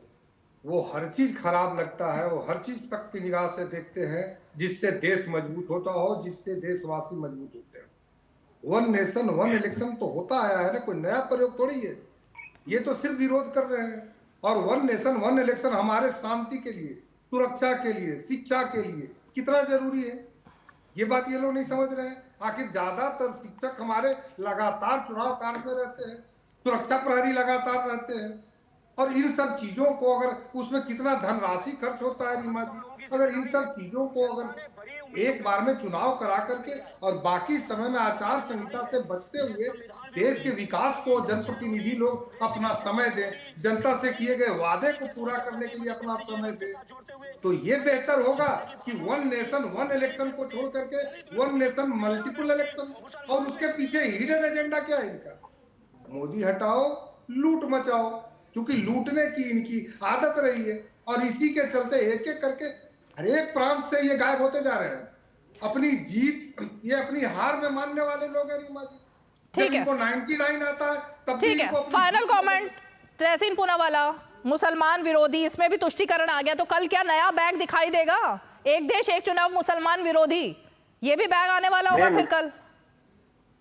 वो हर चीज खराब लगता है, वो हर चीज तक की निगाह से देखते हैं जिससे देश मजबूत होता हो, जिससे देशवासी मजबूत होते हैं। 1 नेशन 1 इलेक्शन तो होता आया है ना, कोई नया प्रयोग थोड़ी है। ये तो सिर्फ विरोध कर रहे हैं। और 1 नेशन 1 इलेक्शन हमारे शांति के लिए, सुरक्षा के लिए, शिक्षा के लिए कितना जरूरी है, ये बात ये लोग नहीं समझ रहे हैं। आखिर ज्यादातर शिक्षक हमारे लगातार चुनाव कार्य में रहते हैं, सुरक्षा प्रहरी लगातार रहते हैं, और इन सब चीजों को अगर उसमें कितना धनराशि खर्च होता है रीमा जी, अगर इन सब चीजों को अगर एक बार में चुनाव करा करके और बाकी समय में आचार संहिता से बचते हुए देश के विकास को जनप्रतिनिधि लोग अपना समय दें, जनता से किए गए वादे को पूरा करने के लिए अपना समय दें, तो ये बेहतर होगा कि वन नेशन वन इलेक्शन को छोड़ करके वन नेशन मल्टीपल इलेक्शन। और उसके पीछे हिडन एजेंडा क्या है इनका? मोदी हटाओ, लूट मचाओ, क्योंकि लूटने की इनकी आदत रही है और इसी के चलते एक एक करके हर एक प्रांत से ये गायब होते जा रहे हैं। अपनी जीत, ये अपनी हार में मानने वाले लोग हैं रीमा जी। ठीक है, इनको 99 आता है तब ठीक है। फाइनल कमेंट तहसीन पूनावाला, मुसलमान विरोधी, इसमें भी तुष्टीकरण आ गया तो कल क्या नया बैग दिखाई देगा? एक देश एक चुनाव मुसलमान विरोधी, ये भी बैग आने वाला होगा फिर कल?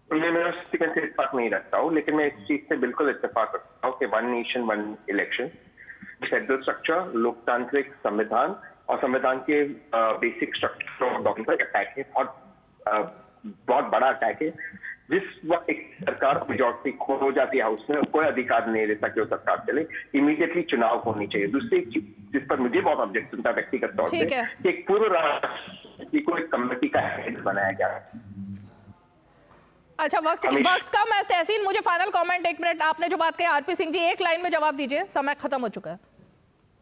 मैं उस चीज से इत्तेफाक नहीं रखता हूँ, लेकिन मैं इस चीज से बिल्कुल इत्तेफाक रखता हूँ कि one nation one election, federal structure, लोकतांत्रिक संविधान और संविधान के बेसिक स्ट्रक्चर पर अटैक है और बहुत बड़ा अटैक है। जिस वक्त एक सरकार मेजॉरिटी खो जाती है हाउस में, कोई अधिकार नहीं रहता कि वो सरकार चले, इमीडिएटली चुनाव होनी चाहिए। दूसरी चीज जिस पर मुझे बहुत ऑब्जेक्शन था व्यक्तिगत तौर पे, कि एक पूर्व राष्ट्रपति को एक कमेटी का हेड बनाया गया। अच्छा, वक्त कम है तहसीन, मुझे फाइनल कमेंट 1 मिनट, आपने जो बात कही आरपी सिंह जी, एक लाइन में जवाब दीजिए, समय खत्म हो चुका है।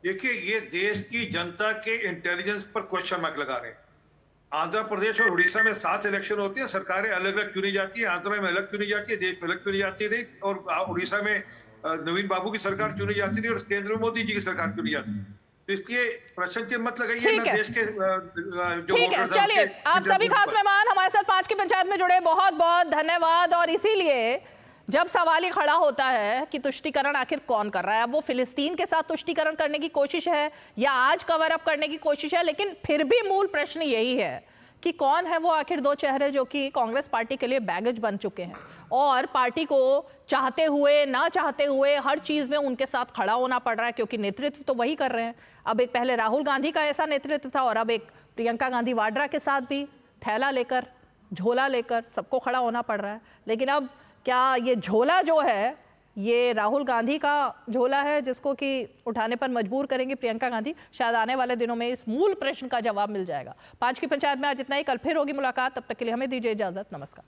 देखिए, ये देश की जनता के इंटेलिजेंस पर क्वेश्चन मार्क लगा रहे हैं। आंध्र प्रदेश और उड़ीसा में 7 इलेक्शन होते हैं, सरकारें अलग अलग क्यों नहीं जाती है? आंध्र में अलग क्यों नहीं जाती है, देश में अलग क्यों नहीं जाती रही? और उड़ीसा में नवीन बाबू की सरकार क्यों नहीं जाती रही और केंद्र में मोदी जी की सरकार क्यों नहीं जाती? तो इसलिए प्रश्न चिन्ह मत लगाइए ना देश के जो ठीक है, चलिए, आप सभी खास मेहमान हमारे साथ 5 की पंचायत में जुड़े, बहुत बहुत धन्यवाद। और इसीलिए जब सवाल ये खड़ा होता है कि तुष्टीकरण आखिर कौन कर रहा है, अब वो फिलिस्तीन के साथ तुष्टीकरण करने की कोशिश है या आज कवर अप करने की कोशिश है, लेकिन फिर भी मूल प्रश्न यही है कि कौन है वो आखिर दो चेहरे जो कि कांग्रेस पार्टी के लिए बैगेज बन चुके हैं और पार्टी को चाहते हुए ना चाहते हुए हर चीज में उनके साथ खड़ा होना पड़ रहा है, क्योंकि नेतृत्व तो वही कर रहे हैं। अब एक पहले राहुल गांधी का ऐसा नेतृत्व था और अब एक प्रियंका गांधी वाड्रा के साथ भी थैला लेकर, झोला लेकर सबको खड़ा होना पड़ रहा है। लेकिन अब क्या ये झोला जो है ये राहुल गांधी का झोला है जिसको कि उठाने पर मजबूर करेंगे प्रियंका गांधी? शायद आने वाले दिनों में इस मूल प्रश्न का जवाब मिल जाएगा। 5 की पंचायत में आज इतना ही, कल फिर होगी मुलाकात, तब तक के लिए हमें दीजिए इजाजत, नमस्कार।